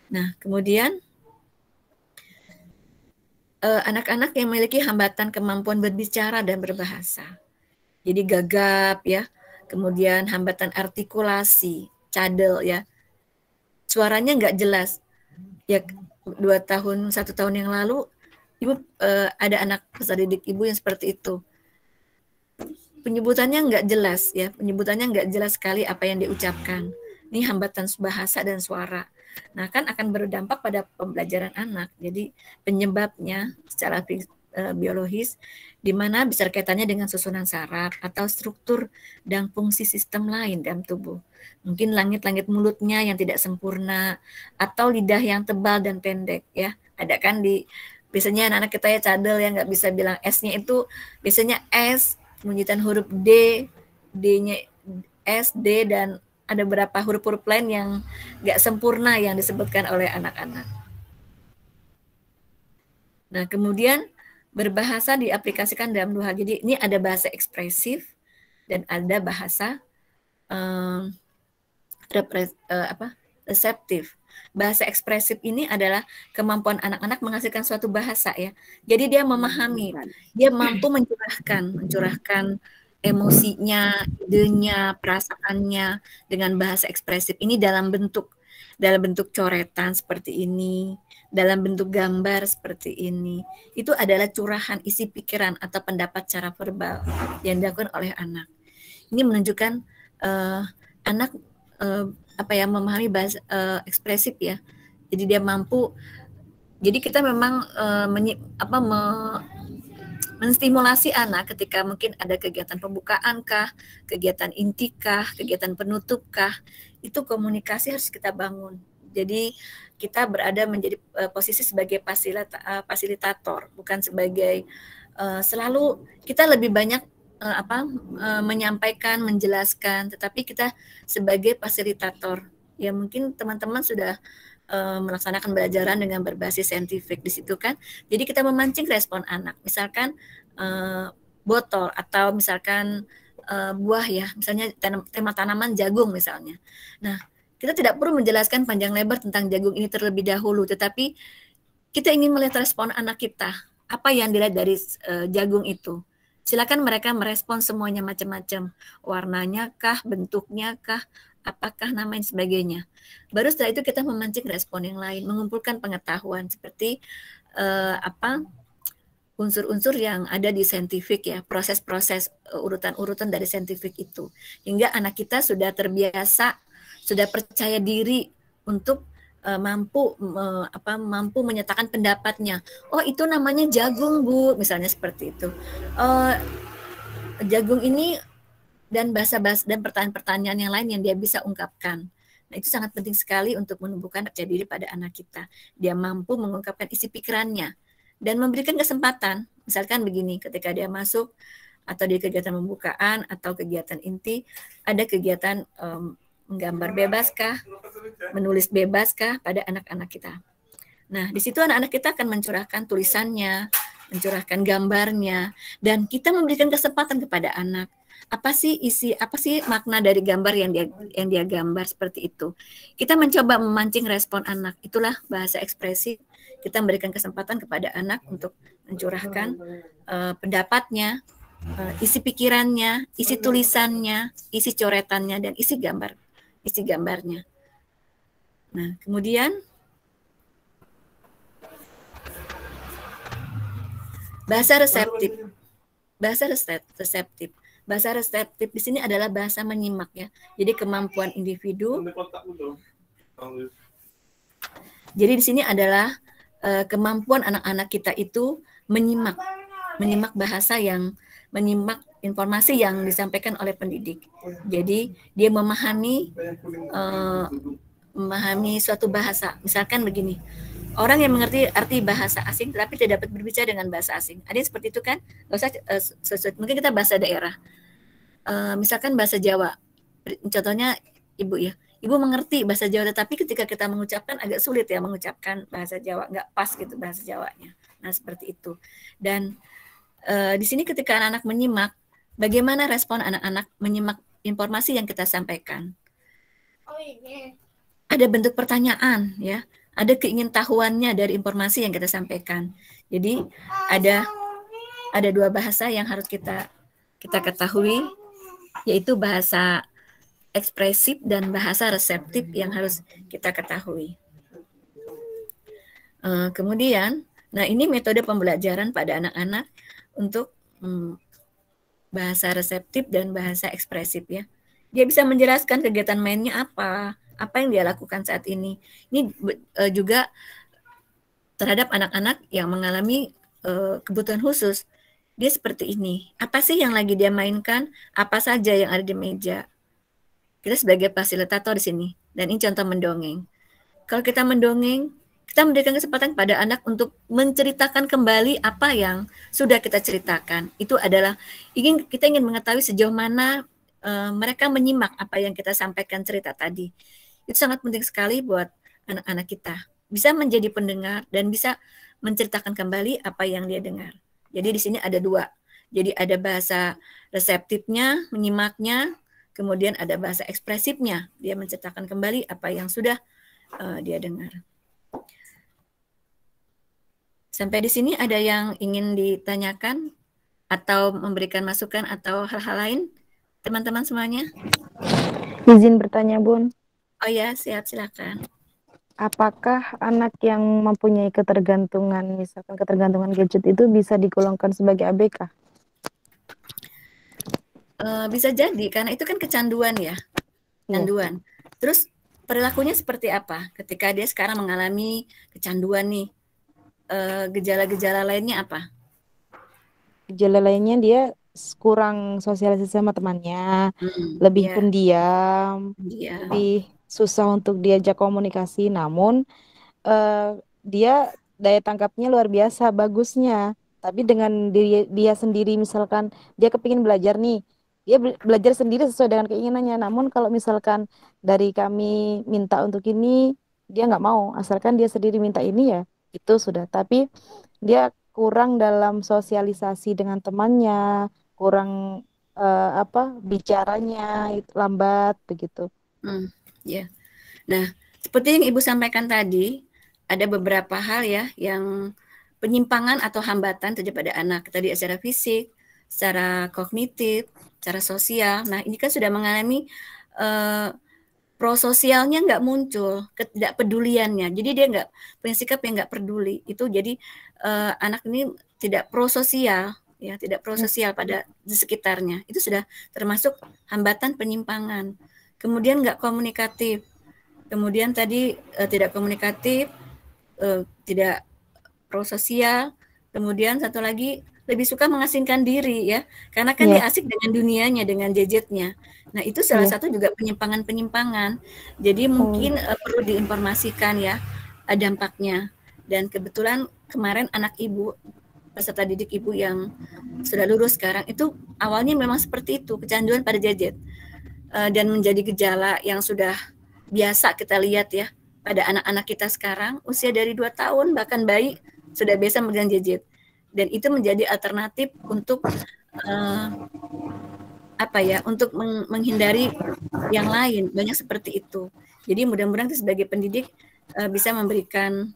Nah, kemudian anak-anak yang memiliki hambatan kemampuan berbicara dan berbahasa. Jadi gagap ya, kemudian hambatan artikulasi, cadel ya. Suaranya nggak jelas. Ya 1 tahun yang lalu Ibu ada anak peserta didik Ibu yang seperti itu. Penyebutannya nggak jelas ya, penyebutannya nggak jelas sekali apa yang diucapkan. Ini hambatan bahasa dan suara. Nah, kan akan berdampak pada pembelajaran anak. Jadi penyebabnya secara biologis di mana bisa kaitannya dengan susunan saraf atau struktur dan fungsi sistem lain dalam tubuh. Mungkin langit-langit mulutnya yang tidak sempurna atau lidah yang tebal dan pendek ya. Ada kan biasanya anak-anak kita ya cadel yang nggak bisa bilang S-nya itu biasanya S, pengunjitan huruf D, D-nya S, D, dan ada beberapa huruf-huruf lain yang nggak sempurna yang disebutkan oleh anak-anak. Nah, kemudian berbahasa diaplikasikan dalam 2 hal. Jadi ini ada bahasa ekspresif dan ada bahasa reseptif. Bahasa ekspresif ini adalah kemampuan anak-anak menghasilkan suatu bahasa ya. Jadi dia memahami, dia mampu mencurahkan emosinya, idenya, perasaannya dengan bahasa ekspresif ini dalam bentuk coretan seperti ini, dalam bentuk gambar seperti ini. Itu adalah curahan isi pikiran atau pendapat secara verbal yang dilakukan oleh anak. Ini menunjukkan anak memahami bahasa ekspresif ya. Jadi dia mampu. Jadi kita memang menstimulasi anak ketika mungkin ada kegiatan pembukaan kah, kegiatan inti kah, kegiatan penutup kah, itu komunikasi harus kita bangun. Jadi kita berada menjadi posisi sebagai fasilitator, bukan sebagai selalu kita lebih banyak menyampaikan, menjelaskan, tetapi kita sebagai fasilitator. Ya mungkin teman-teman sudah melaksanakan pembelajaran dengan berbasis saintifik di situ kan. Jadi kita memancing respon anak. Misalkan botol atau misalkan buah ya, misalnya tema tanaman jagung misalnya. Nah, kita tidak perlu menjelaskan panjang lebar tentang jagung ini terlebih dahulu, tetapi kita ingin melihat respon anak kita. Apa yang dilihat dari jagung itu? Silakan mereka merespon semuanya macam-macam. Warnanya kah, bentuknya kah, apakah nama dan sebagainya. Baru setelah itu kita memancing respon yang lain, mengumpulkan pengetahuan seperti unsur-unsur yang ada di saintifik ya, proses-proses urutan-urutan dari saintifik itu. Hingga anak kita sudah terbiasa, sudah percaya diri untuk mampu menyatakan pendapatnya. Oh, itu namanya jagung, Bu, misalnya seperti itu. Jagung ini dan bahasa-bahasa dan pertanyaan-pertanyaan yang lain yang dia bisa ungkapkan. Nah, itu sangat penting sekali untuk menumbuhkan percaya diri pada anak kita. Dia mampu mengungkapkan isi pikirannya dan memberikan kesempatan. Misalkan begini, ketika dia masuk atau di kegiatan pembukaan atau kegiatan inti, ada kegiatan menggambar bebaskah, menulis bebaskah pada anak-anak kita. Nah, di situ anak-anak kita akan mencurahkan tulisannya, mencurahkan gambarnya, dan kita memberikan kesempatan kepada anak. Apa sih makna dari gambar yang dia gambar seperti itu. Kita mencoba memancing respon anak. Itulah bahasa ekspresi. Kita memberikan kesempatan kepada anak untuk mencurahkan pendapatnya, isi pikirannya, isi tulisannya, isi coretannya, dan isi gambarnya. Nah, kemudian bahasa reseptif. Bahasa reseptif di sini adalah bahasa menyimak ya. Jadi kemampuan individu. Jadi di sini adalah kemampuan anak-anak kita itu menyimak bahasa yang menyimak informasi yang disampaikan oleh pendidik. Jadi dia memahami suatu bahasa. Misalkan begini, orang yang mengerti arti bahasa asing tapi tidak dapat berbicara dengan bahasa asing. Ada yang seperti itu kan? Nggak usah mungkin kita bahasa daerah. Misalkan bahasa Jawa. Contohnya Ibu ya. Ibu mengerti bahasa Jawa, tetapi ketika kita mengucapkan agak sulit ya mengucapkan bahasa Jawa, nggak pas gitu bahasa Jawanya. Nah seperti itu. Dan di sini ketika anak-anak menyimak, bagaimana respon anak-anak menyimak informasi yang kita sampaikan? Ada bentuk pertanyaan ya, ada keingintahuannya dari informasi yang kita sampaikan. Jadi ada dua bahasa yang harus kita ketahui, yaitu bahasa ekspresif dan bahasa reseptif yang harus kita ketahui. Kemudian, nah ini metode pembelajaran pada anak-anak untuk bahasa reseptif dan bahasa ekspresif ya. Dia bisa menjelaskan kegiatan mainnya apa yang dia lakukan saat ini. Ini juga terhadap anak-anak yang mengalami kebutuhan khusus. Dia seperti ini. Apa sih yang lagi dia mainkan? Apa saja yang ada di meja? Kita sebagai fasilitator di sini. Dan ini contoh mendongeng. Kalau kita mendongeng, kita memberikan kesempatan pada anak untuk menceritakan kembali apa yang sudah kita ceritakan. Itu adalah kita ingin mengetahui sejauh mana mereka menyimak apa yang kita sampaikan cerita tadi. Itu sangat penting sekali buat anak-anak kita. Bisa menjadi pendengar dan bisa menceritakan kembali apa yang dia dengar. Jadi di sini ada dua. Jadi ada bahasa reseptifnya, menyimaknya, kemudian ada bahasa ekspresifnya. Dia menceritakan kembali apa yang sudah dia dengar. Sampai di sini ada yang ingin ditanyakan atau memberikan masukan atau hal-hal lain? Teman-teman semuanya? Izin bertanya, Bun. Oh ya, siap, silakan. Apakah anak yang mempunyai ketergantungan, misalkan ketergantungan gadget itu bisa digolongkan sebagai ABK? Bisa jadi, karena itu kan kecanduan ya. Kecanduan. Terus perilakunya seperti apa? Ketika dia sekarang mengalami kecanduan nih, gejala-gejala lainnya apa? Gejala lainnya dia kurang sosialisasi sama temannya, lebih pendiam, lebih susah untuk diajak komunikasi. Namun dia daya tangkapnya luar biasa bagusnya. Tapi dengan dia sendiri, misalkan dia kepingin belajar nih, dia belajar sendiri sesuai dengan keinginannya. Namun kalau misalkan dari kami minta untuk ini, dia nggak mau. Asalkan dia sendiri minta ini ya, itu sudah. Tapi dia kurang dalam sosialisasi dengan temannya, kurang bicaranya lambat begitu. Ya. Nah, seperti yang Ibu sampaikan tadi, ada beberapa hal ya yang penyimpangan atau hambatan terjadi pada anak. Tadi secara fisik, secara kognitif, secara sosial. Nah, ini kan sudah mengalami prososialnya nggak muncul, ketidakpeduliannya. Jadi dia nggak punya sikap yang nggak peduli. Itu jadi anak ini tidak prososial, ya, tidak prososial pada di sekitarnya. Itu sudah termasuk hambatan penyimpangan. Kemudian nggak komunikatif. Kemudian tadi tidak komunikatif, tidak prososial. Kemudian satu lagi lebih suka mengasingkan diri ya, karena kan dia asik dengan dunianya, dengan gadgetnya. Nah itu salah satu juga penyimpangan-penyimpangan. Jadi mungkin perlu diinformasikan ya dampaknya. Dan kebetulan kemarin anak Ibu, peserta didik Ibu yang sudah lulus sekarang itu awalnya memang seperti itu, kecanduan pada gadget. Dan menjadi gejala yang sudah biasa kita lihat ya pada anak-anak kita sekarang, usia dari 2 tahun bahkan bayi sudah biasa memegang gadget. Dan itu menjadi alternatif untuk untuk menghindari yang lain, banyak seperti itu. Jadi mudah-mudahan sebagai pendidik bisa memberikan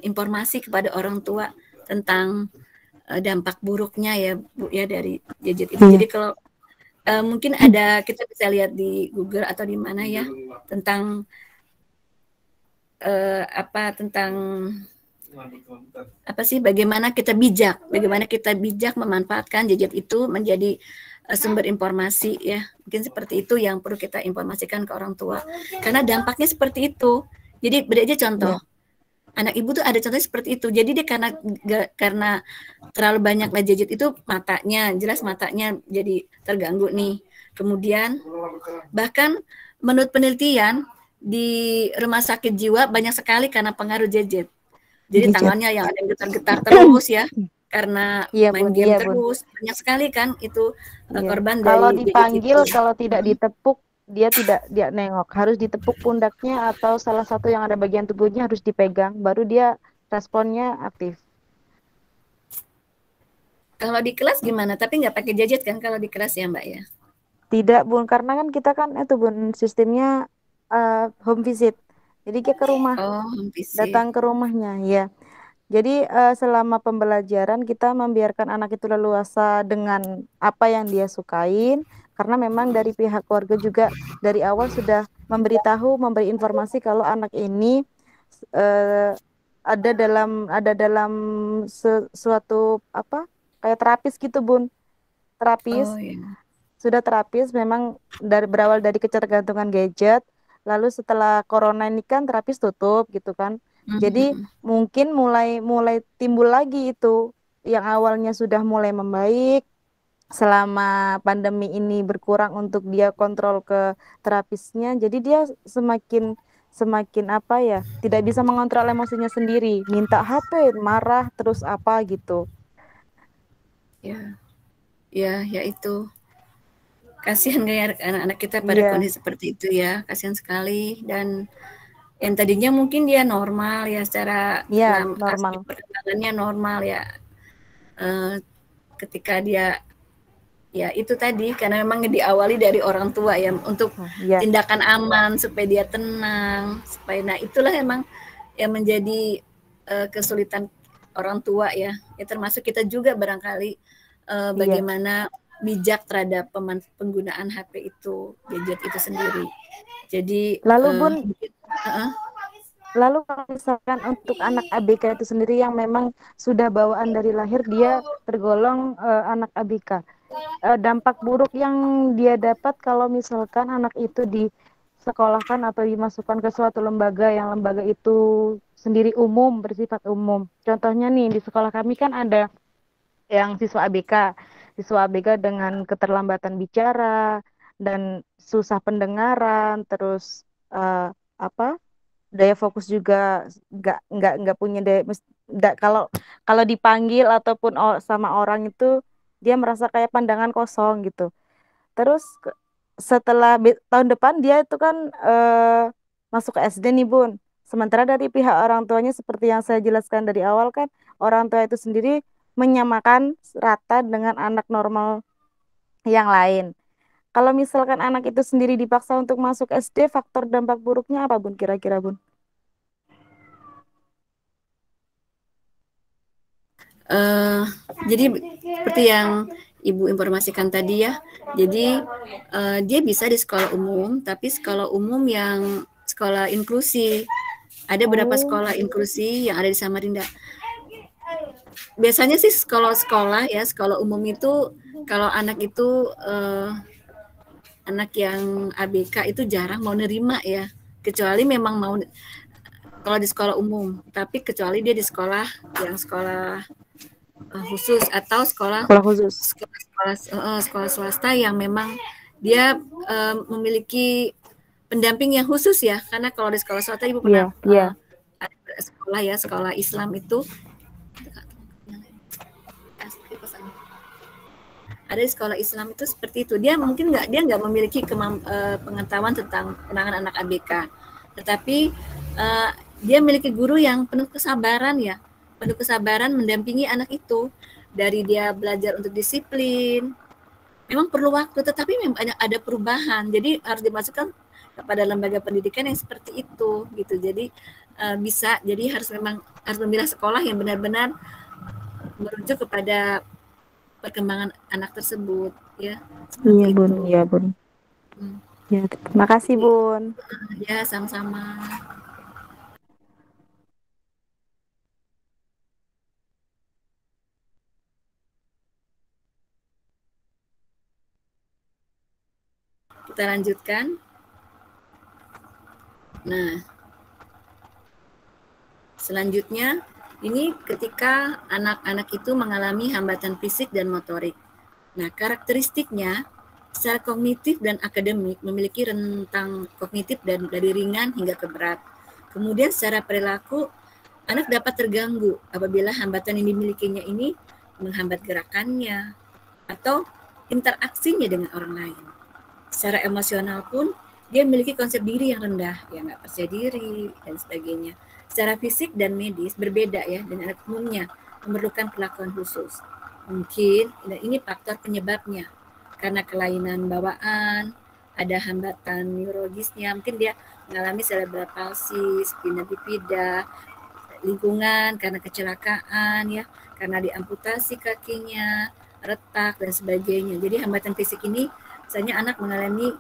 informasi kepada orang tua tentang dampak buruknya ya Bu ya dari gadget itu. Jadi kalau mungkin kita bisa lihat di Google atau di mana ya tentang bagaimana kita bijak memanfaatkan gadget itu menjadi sumber informasi ya. Mungkin seperti itu yang perlu kita informasikan ke orang tua. Karena dampaknya seperti itu. Jadi beri aja contoh. anak ibu tuh ada contohnya seperti itu. Jadi dia karena terlalu banyak gadget itu jelas matanya jadi terganggu nih. Kemudian bahkan menurut penelitian di rumah sakit jiwa banyak sekali karena pengaruh gadget. Jadi tangannya yang ada yang getar-getar terus ya, karena main game terus. Banyak sekali kan itu korban kalau dari dipanggil gadget itu. kalau tidak ditepuk dia nengok, harus ditepuk pundaknya atau salah satu yang ada bagian tubuhnya harus dipegang baru dia responnya aktif. Kalau di kelas gimana? Tapi nggak pakai gadget kan kalau di kelas ya Mbak ya? Tidak Bun, karena kan kita kan itu Bun sistemnya home visit. Jadi dia ke rumah, home visit. datang ke rumahnya ya. Jadi selama pembelajaran kita membiarkan anak itu leluasa dengan apa yang dia sukain, karena memang dari pihak keluarga juga dari awal sudah memberi informasi kalau anak ini ada dalam suatu apa kayak terapis gitu Bun, terapis. Sudah terapis memang berawal dari ketergantungan gadget, lalu setelah corona ini kan terapis tutup gitu kan. Jadi mungkin mulai timbul lagi itu yang awalnya sudah mulai membaik selama pandemi ini berkurang untuk dia kontrol ke terapisnya. Jadi dia semakin apa ya, tidak bisa mengontrol emosinya sendiri, minta HP, marah terus apa gitu. Ya itu. Kasihan kayak anak-anak kita pada kondisi seperti itu ya, kasihan sekali. Dan yang tadinya mungkin dia normal ya secara normal, perkembangannya normal ya, ketika dia ya itu tadi karena memang diawali dari orang tua ya untuk tindakan aman supaya dia tenang, supaya itulah emang yang menjadi kesulitan orang tua ya termasuk kita juga barangkali bagaimana bijak terhadap penggunaan HP itu, gadget itu sendiri. Jadi lalu Bun, lalu kalau misalkan untuk anak ABK itu sendiri yang memang sudah bawaan dari lahir dia tergolong anak ABK, dampak buruk yang dia dapat kalau misalkan anak itu disekolahkan atau dimasukkan ke suatu lembaga yang lembaga itu sendiri umum, bersifat umum. Contohnya nih di sekolah kami kan ada yang siswa ABK dengan keterlambatan bicara dan susah pendengaran, terus daya fokus juga nggak punya kalau dipanggil ataupun sama orang itu dia merasa kayak pandangan kosong gitu. Terus setelah tahun depan dia itu kan masuk ke SD nih Bun. Sementara dari pihak orang tuanya seperti yang saya jelaskan dari awal kan orang tua itu sendiri menyamakan rata dengan anak normal yang lain. Kalau misalkan anak itu sendiri dipaksa untuk masuk SD, faktor dampak buruknya apa Bun kira-kira Bun? Jadi seperti yang Ibu informasikan tadi ya, jadi dia bisa di sekolah umum, tapi sekolah umum yang sekolah inklusi. Ada beberapa sekolah inklusi yang ada di Samarinda. Biasanya sih sekolah ya, sekolah umum itu kalau anak itu anak yang ABK itu jarang mau nerima ya, kecuali memang mau kalau di sekolah umum, tapi kecuali dia di sekolah yang sekolah khusus atau sekolah swasta yang memang dia memiliki pendamping yang khusus ya, karena kalau di sekolah swasta Ibu pernah ada sekolah Islam itu ada di sekolah Islam itu seperti itu, dia mungkin nggak memiliki pengetahuan tentang penanganan anak ABK, tetapi dia memiliki guru yang penuh kesabaran ya, penuh kesabaran mendampingi anak itu dari dia belajar untuk disiplin. Memang perlu waktu, tetapi memang ada perubahan. Jadi harus dimasukkan kepada lembaga pendidikan yang seperti itu, gitu. Jadi bisa. Jadi harus memilah sekolah yang benar-benar merujuk kepada perkembangan anak tersebut, ya. Iya Bun, iya Bun. Ya, terima kasih Bun. Ya, sama-sama. Kita lanjutkan. Nah, Selanjutnya, ini ketika anak-anak itu mengalami hambatan fisik dan motorik. Nah, karakteristiknya secara kognitif dan akademik memiliki rentang kognitif dari ringan hingga ke berat. Kemudian secara perilaku, anak dapat terganggu apabila hambatan yang dimilikinya ini menghambat gerakannya atau interaksinya dengan orang lain. Secara emosional pun, dia memiliki konsep diri yang rendah, ya nggak percaya diri, dan sebagainya. Secara fisik dan medis berbeda ya dengan anak umumnya, memerlukan perlakuan khusus. Mungkin ini faktor penyebabnya, karena kelainan bawaan, ada hambatan neurologisnya, mungkin dia mengalami cerebral palsy, spina bifida, lingkungan karena kecelakaan ya, karena diamputasi kakinya, retak dan sebagainya. Jadi hambatan fisik ini misalnya anak mengalami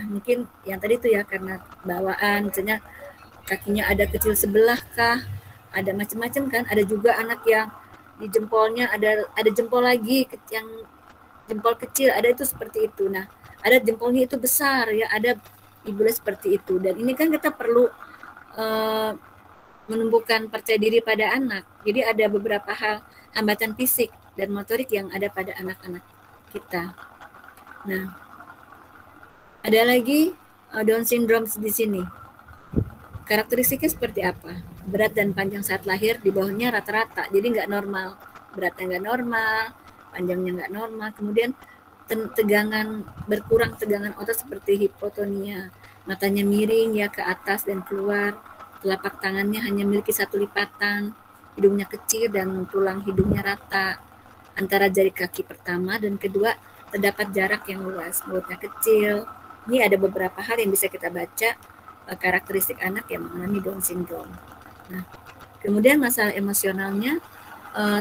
mungkin yang tadi itu ya karena bawaan, misalnya kakinya ada kecil sebelah kah, ada macam-macam kan. Ada juga anak yang di jempolnya ada jempol lagi yang jempol kecil, ada itu seperti itu. Nah, ada jempolnya itu besar ya, ada ibunya seperti itu. Dan ini kan kita perlu menumbuhkan percaya diri pada anak. Jadi ada beberapa hal hambatan fisik dan motorik yang ada pada anak-anak kita. Nah, ada lagi Down syndrome di sini. Karakteristiknya seperti apa? Berat dan panjang saat lahir di bawahnya rata-rata, jadi nggak normal. Beratnya nggak normal, panjangnya nggak normal. Kemudian berkurang tegangan otot seperti hipotonia. Matanya miring ya ke atas dan keluar. Telapak tangannya hanya memiliki satu lipatan. Hidungnya kecil dan tulang hidungnya rata. Antara jari kaki pertama dan kedua terdapat jarak yang luas. Mulutnya kecil. Ini ada beberapa hal yang bisa kita baca karakteristik anak yang mengalami Down syndrome. Nah, kemudian masalah emosionalnya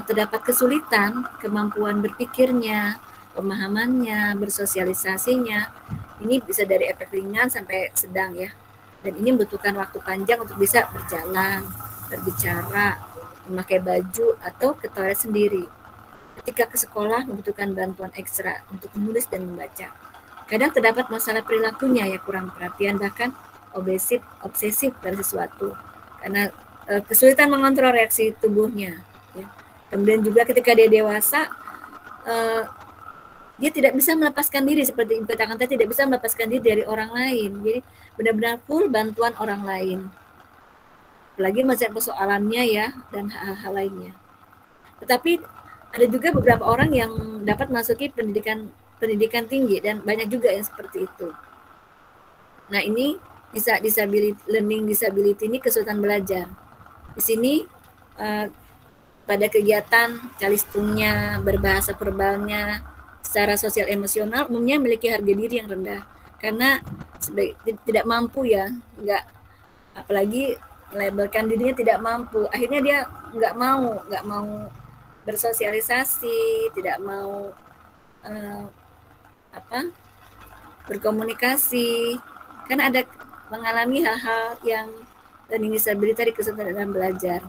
terdapat kesulitan kemampuan berpikirnya, pemahamannya, bersosialisasinya. Ini bisa dari efek ringan sampai sedang ya. Dan ini membutuhkan waktu panjang untuk bisa berjalan, berbicara, memakai baju atau ke toilet sendiri. Ketika ke sekolah membutuhkan bantuan ekstra untuk menulis dan membaca. Kadang terdapat masalah perilakunya ya, kurang perhatian bahkan obsesif pada sesuatu karena kesulitan mengontrol reaksi tubuhnya ya. Kemudian juga ketika dia dewasa dia tidak bisa melepaskan diri, seperti ibu katakan tadi, tidak bisa melepaskan diri dari orang lain. Jadi benar-benar full bantuan orang lain, apalagi masih persoalannya ya dan hal-hal lainnya. Tetapi ada juga beberapa orang yang dapat masuki pendidikan tinggi dan banyak juga yang seperti itu. Nah, ini bisa learning disability ini kesulitan belajar. Di sini pada kegiatan calistungnya, berbahasa verbalnya, secara sosial emosional umumnya memiliki harga diri yang rendah karena tidak mampu ya, apalagi melabelkan dirinya tidak mampu. Akhirnya dia nggak mau bersosialisasi, tidak mau berkomunikasi karena ada mengalami hal-hal yang learning disability tadi, kesulitan dalam belajar.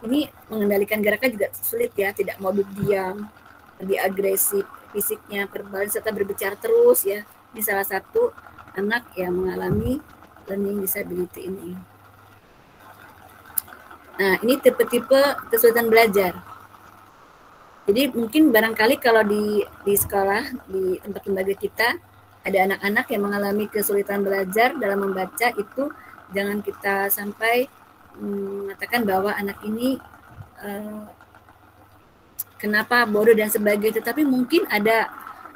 Ini mengendalikan gerakan juga sulit ya, tidak mau diam, lebih agresif fisiknya, verbal serta berbicara terus ya. Ini salah satu anak yang mengalami learning disability ini. Nah, ini tipe-tipe kesulitan belajar. Jadi mungkin barangkali kalau di sekolah, di tempat lembaga kita, ada anak-anak yang mengalami kesulitan belajar dalam membaca, itu jangan kita sampai mengatakan bahwa anak ini kenapa bodoh dan sebagainya. Tetapi mungkin ada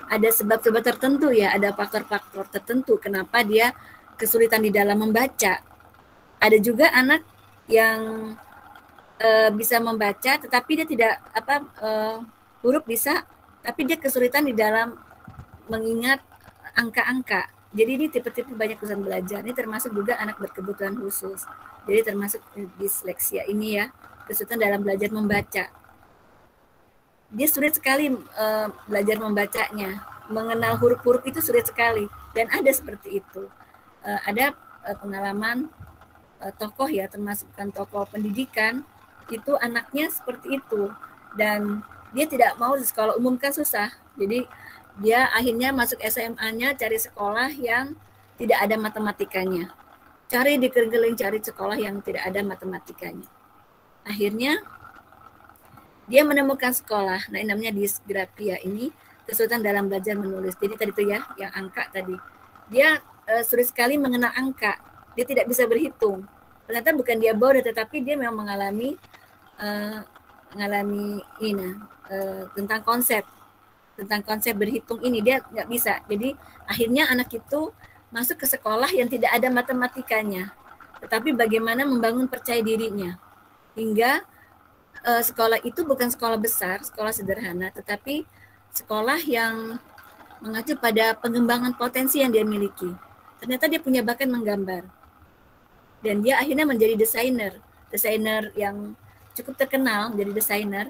sebab-sebab tertentu ya, ada faktor-faktor tertentu kenapa dia kesulitan di dalam membaca. Ada juga anak yang bisa membaca tetapi dia tidak huruf bisa, tapi dia kesulitan di dalam mengingat angka-angka. Jadi ini tipe-tipe banyak kesulitan belajar. Ini termasuk juga anak berkebutuhan khusus. Jadi termasuk disleksia ini ya, kesulitan dalam belajar membaca. Dia sulit sekali belajar membacanya, mengenal huruf-huruf itu sulit sekali. Dan ada seperti itu. Ada pengalaman tokoh ya, termasuk tokoh pendidikan, itu anaknya seperti itu. Dan dia tidak mau di sekolah umum kan susah. Jadi dia akhirnya masuk SMA-nya cari sekolah yang tidak ada matematikanya. cari di keliling, cari sekolah yang tidak ada matematikanya. Akhirnya dia menemukan sekolah, nah namanya dysgraphia ini, kesulitan dalam belajar menulis. Jadi tadi itu ya, yang angka tadi. Dia sulit sekali mengenal angka, dia tidak bisa berhitung. Ternyata bukan dia bodoh, tetapi dia memang mengalami ini tentang konsep berhitung ini, dia nggak bisa. Jadi akhirnya anak itu masuk ke sekolah yang tidak ada matematikanya, tetapi bagaimana membangun percaya dirinya, hingga sekolah itu bukan sekolah besar, sekolah sederhana, tetapi sekolah yang mengacu pada pengembangan potensi yang dia miliki. Ternyata dia punya bakat menggambar, dan dia akhirnya menjadi desainer yang cukup terkenal, menjadi desainer.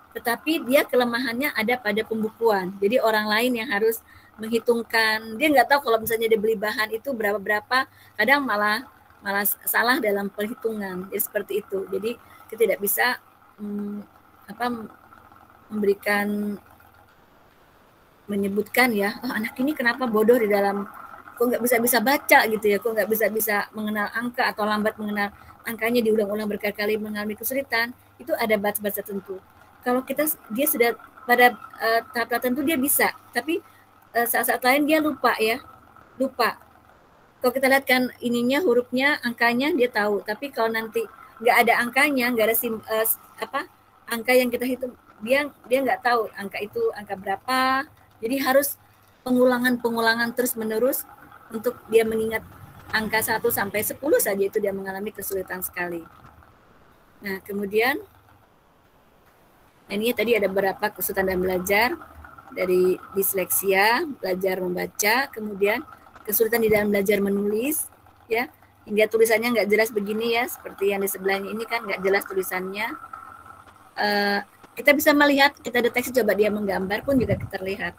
Tetapi dia kelemahannya ada pada pembukuan. Jadi orang lain yang harus menghitungkan, dia nggak tahu kalau misalnya dia beli bahan itu berapa, kadang malah salah dalam perhitungan. Jadi seperti itu. Jadi kita tidak bisa menyebutkan ya, oh, anak ini kenapa bodoh di dalam, kok nggak bisa baca gitu ya, kok nggak bisa mengenal angka atau lambat mengenal angkanya, diulang-ulang berkali-kali mengalami kesulitan. Itu ada batas-batas tertentu. Kalau dia sudah pada tahap tertentu dia bisa, tapi saat-saat lain dia lupa. Kalau kita lihat kan ininya, hurufnya, angkanya dia tahu, tapi kalau nanti nggak ada angkanya, nggak ada angka yang kita hitung, dia nggak tahu angka itu angka berapa. Jadi harus pengulangan terus menerus untuk dia mengingat angka 1 sampai 10 saja, itu dia mengalami kesulitan sekali. Nah, kemudian ini tadi ada beberapa kesulitan dalam belajar, dari disleksia, belajar membaca, kemudian kesulitan di dalam belajar menulis, ya, hingga tulisannya nggak jelas begini ya, seperti yang di sebelahnya ini kan nggak jelas tulisannya. Kita bisa melihat, kita deteksi, coba dia menggambar pun juga kita lihat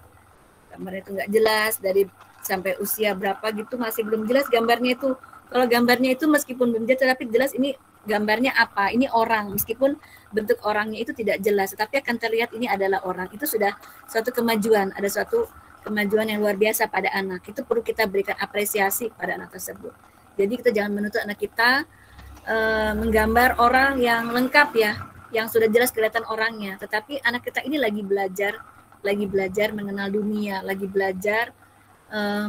gambarnya itu nggak jelas, dari sampai usia berapa gitu masih belum jelas gambarnya itu. Kalau gambarnya itu meskipun belum jelas, tapi jelas ini gambarnya apa, ini orang, meskipun bentuk orangnya itu tidak jelas, tapi akan terlihat ini adalah orang. Itu sudah suatu kemajuan, ada suatu kemajuan yang luar biasa pada anak. Itu perlu kita berikan apresiasi pada anak tersebut. Jadi kita jangan menuntut anak kita menggambar orang yang lengkap ya, yang sudah jelas kelihatan orangnya, tetapi anak kita ini lagi belajar mengenal dunia, lagi belajar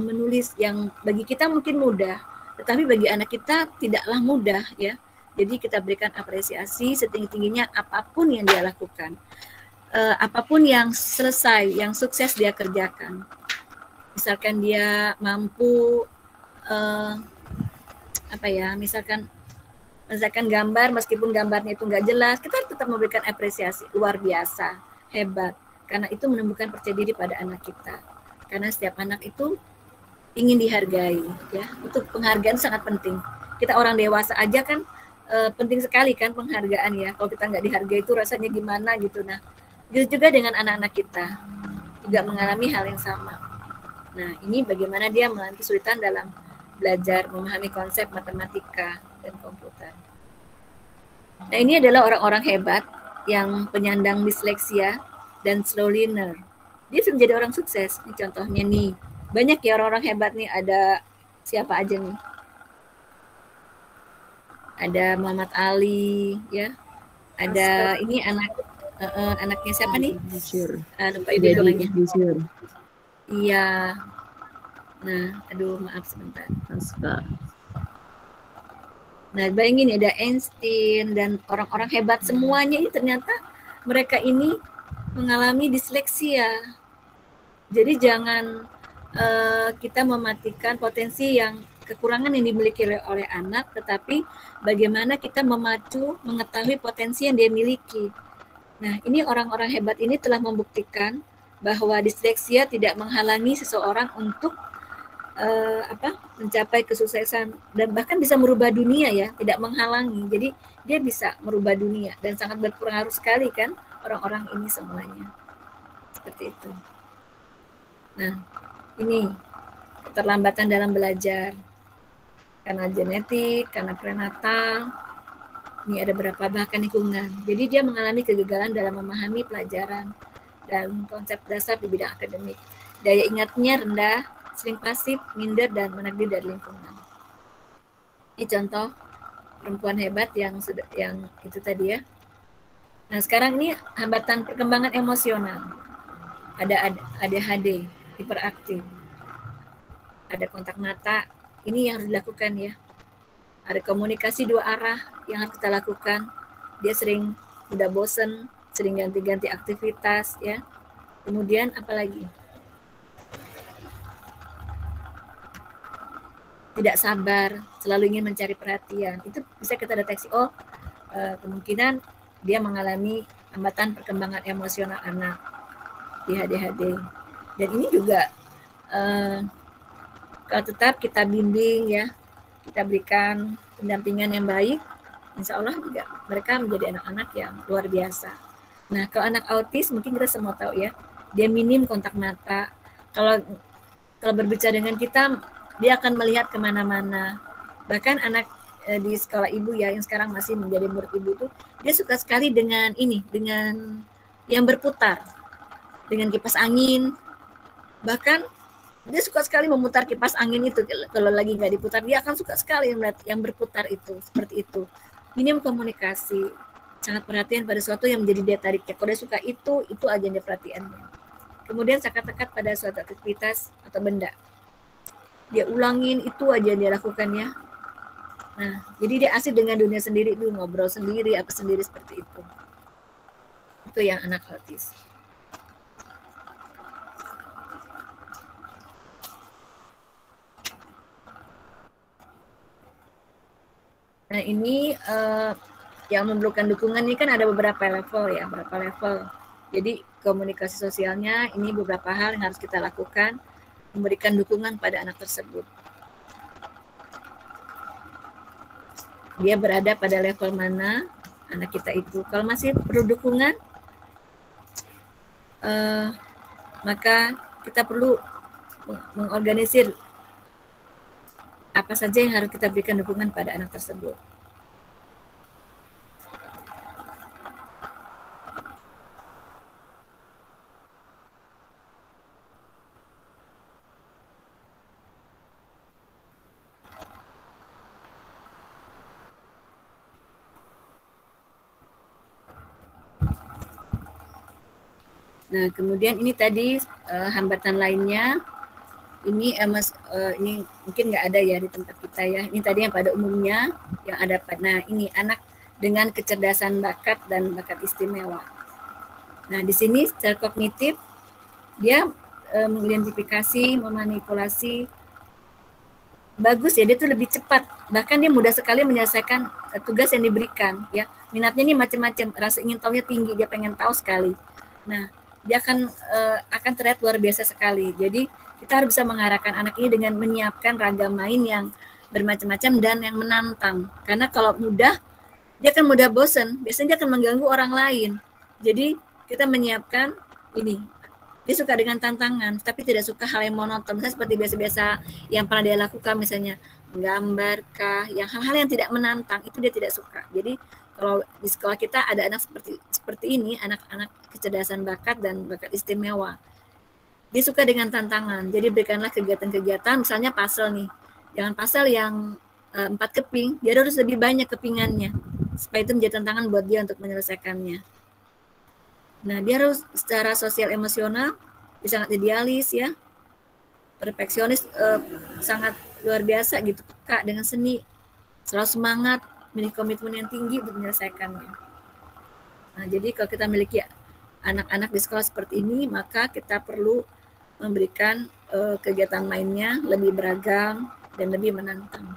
menulis, yang bagi kita mungkin mudah, tetapi bagi anak kita tidaklah mudah ya. Jadi kita berikan apresiasi setinggi-tingginya apapun yang dia lakukan, apapun yang selesai, yang sukses dia kerjakan. Misalkan dia mampu misalkan gambar, meskipun gambarnya itu nggak jelas, kita tetap memberikan apresiasi, luar biasa, hebat, karena itu menumbuhkan percaya diri pada anak kita. Karena setiap anak itu ingin dihargai, ya. Itu penghargaan sangat penting. Kita orang dewasa aja kan penting sekali kan penghargaan ya. Kalau kita nggak dihargai itu rasanya gimana gitu. Nah, gitu juga dengan anak-anak kita juga mengalami hal yang sama. Nah, ini bagaimana dia mengalami kesulitan dalam belajar memahami konsep matematika dan komputer. Nah, ini adalah orang-orang hebat yang penyandang disleksia dan slow learner. Dia sudah menjadi orang sukses. Ini contohnya nih. Banyak ya orang-orang hebat nih. Ada siapa aja nih? Ada Muhammad Ali, ya. Ada ini anaknya siapa nih? Lupa ibu namanya. Iya. Nah, aduh maaf sebentar. Nah, bayangin ada Einstein dan orang-orang hebat semuanya ini ternyata mereka ini mengalami disleksia. Jadi jangan kita mematikan potensi yang kekurangan yang dimiliki oleh anak, tetapi bagaimana kita memacu, mengetahui potensi yang dia miliki. Nah, ini orang-orang hebat ini telah membuktikan bahwa disleksia tidak menghalangi seseorang untuk mencapai kesuksesan dan bahkan bisa merubah dunia ya, tidak menghalangi. Jadi dia bisa merubah dunia dan sangat berpengaruh sekali kan orang-orang ini semuanya. Seperti itu. Nah, ini keterlambatan dalam belajar karena genetik, karena prenatal. Ini ada beberapa bahkan lingkungan. Jadi dia mengalami kegagalan dalam memahami pelajaran dan konsep dasar di bidang akademik. Daya ingatnya rendah, sering pasif, minder, dan menarik dari lingkungan. Ini contoh perempuan hebat yang itu tadi ya. Nah, sekarang ini hambatan perkembangan emosional. Ada ADHD, hiperaktif. Ada kontak mata, ini yang harus dilakukan ya. Ada komunikasi dua arah yang harus kita lakukan. Dia sering udah bosen, sering ganti-ganti aktivitas ya. Kemudian apalagi? Tidak sabar, selalu ingin mencari perhatian. Itu bisa kita deteksi, kemungkinan dia mengalami hambatan perkembangan emosional anak di ADHD. Dan ini juga kalau tetap kita bimbing ya, kita berikan pendampingan yang baik, insya Allah juga mereka menjadi anak-anak yang luar biasa. Nah, kalau anak autis mungkin kita semua tahu ya, dia minim kontak mata. Kalau berbicara dengan kita, dia akan melihat kemana-mana. Bahkan anak di sekolah ibu ya, yang sekarang masih menjadi murid ibu tuh, dia suka sekali dengan yang berputar, dengan kipas angin. Bahkan dia suka sekali memutar kipas angin itu. Kalau lagi nggak diputar, dia akan suka sekali melihat yang berputar itu, seperti itu. Minim komunikasi, sangat perhatian pada sesuatu yang menjadi daya tariknya. Kalau dia suka itu aja yang dia perhatiannya. Kemudian sekat-sekat pada suatu aktivitas atau benda. Dia ulangin itu aja yang dia lakukan ya. Nah, jadi dia asik dengan dunia sendiri dulu, ngobrol sendiri, apa sendiri seperti itu. Itu yang anak autis. Nah, ini yang memerlukan dukungan ini kan ada beberapa level ya, Jadi komunikasi sosialnya ini beberapa hal yang harus kita lakukan, memberikan dukungan pada anak tersebut. Dia berada pada level mana anak kita itu. Kalau masih perlu dukungan, maka kita perlu mengorganisir apa saja yang harus kita berikan dukungan pada anak tersebut. Nah, kemudian ini tadi hambatan lainnya, ini ini mungkin nggak ada ya di tempat kita ya. Ini tadi yang pada umumnya yang ada. Nah, ini anak dengan kecerdasan bakat dan bakat istimewa. Nah, di sini secara kognitif dia mengidentifikasi, memanipulasi, bagus ya, dia tuh lebih cepat. Bahkan dia mudah sekali menyelesaikan tugas yang diberikan ya. Minatnya ini macam-macam, rasa ingin tahunya tinggi, dia pengen tahu sekali. Nah, dia akan terlihat luar biasa sekali. Jadi kita harus bisa mengarahkan anak ini dengan menyiapkan ragam main yang bermacam-macam dan yang menantang. Karena kalau mudah, dia akan mudah bosan. Biasanya dia akan mengganggu orang lain. Jadi kita menyiapkan ini. Dia suka dengan tantangan, tapi tidak suka hal yang monoton. Misalnya seperti biasa-biasa yang pernah dia lakukan, misalnya menggambarkah, yang hal-hal yang tidak menantang, itu dia tidak suka. Jadi kalau di sekolah kita ada anak seperti ini, anak-anak kecerdasan bakat dan bakat istimewa. Dia suka dengan tantangan. Jadi berikanlah kegiatan-kegiatan, misalnya puzzle nih. Jangan puzzle yang 4 keping, dia harus lebih banyak kepingannya. Supaya itu menjadi tantangan buat dia untuk menyelesaikannya. Nah, dia harus secara sosial emosional, dia sangat idealis ya. Perfeksionis, sangat luar biasa gitu, peka dengan seni. Selalu semangat, memiliki komitmen yang tinggi untuk menyelesaikannya. Nah, jadi kalau kita memiliki anak-anak di sekolah seperti ini, maka kita perlu memberikan kegiatan mainnya lebih beragam dan lebih menantang.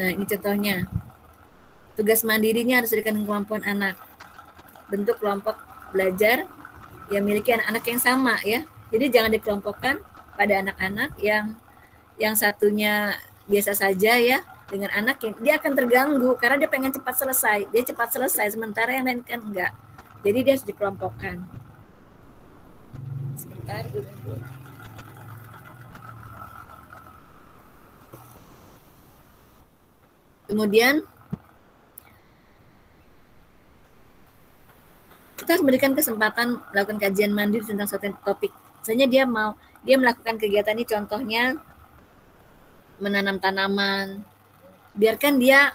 Nah, ini contohnya. Tugas mandirinya harus diberikan kemampuan anak. Bentuk kelompok belajar yang memiliki anak-anak yang sama ya. Jadi jangan dikelompokkan pada anak-anak yang satunya biasa saja ya, dengan anak yang dia akan terganggu karena dia pengen cepat selesai. Dia cepat selesai, sementara yang lain kan enggak. Jadi dia harus dikelompokkan. Sebentar dulu. Kemudian kita harus memberikan kesempatan melakukan kajian mandiri tentang suatu topik. Misalnya dia melakukan kegiatan ini, contohnya menanam tanaman. Biarkan dia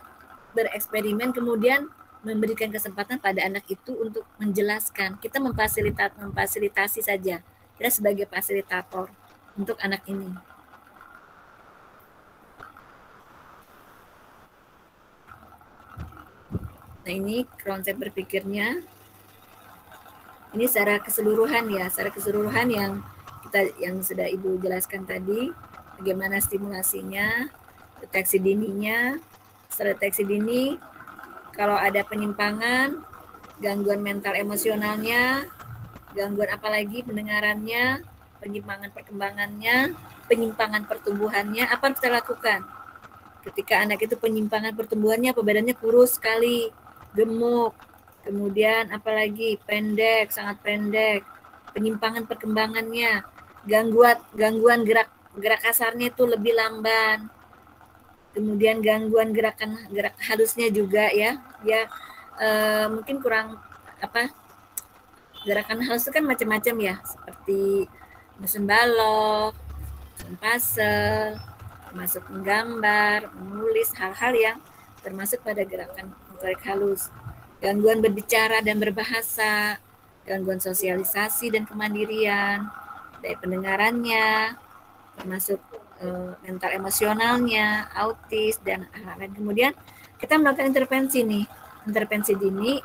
bereksperimen, kemudian memberikan kesempatan pada anak itu untuk menjelaskan. Kita memfasilitasi saja. Kita sebagai fasilitator untuk anak ini. Nah, ini konsep berpikirnya. Ini secara keseluruhan ya, secara keseluruhan yang sudah Ibu jelaskan tadi, bagaimana stimulasinya, deteksi dininya. Setelah deteksi dini, kalau ada penyimpangan, gangguan mental emosionalnya, gangguan apalagi pendengarannya, penyimpangan perkembangannya, penyimpangan pertumbuhannya, apa yang kita lakukan? Ketika anak itu penyimpangan pertumbuhannya, badannya kurus sekali, gemuk, kemudian apalagi pendek, sangat pendek, penyimpangan perkembangannya, gangguan gerak kasarnya itu lebih lamban, kemudian gangguan gerak halusnya juga ya, mungkin kurang gerakan halus itu kan macam-macam ya, seperti menyusun balok, puzzle, termasuk menggambar, menulis, hal-hal yang termasuk pada gerakan motorik halus. Gangguan berbicara dan berbahasa, gangguan sosialisasi dan kemandirian, daya pendengarannya, termasuk mental emosionalnya, autis, dan hal-hal lain. Kemudian kita melakukan intervensi dini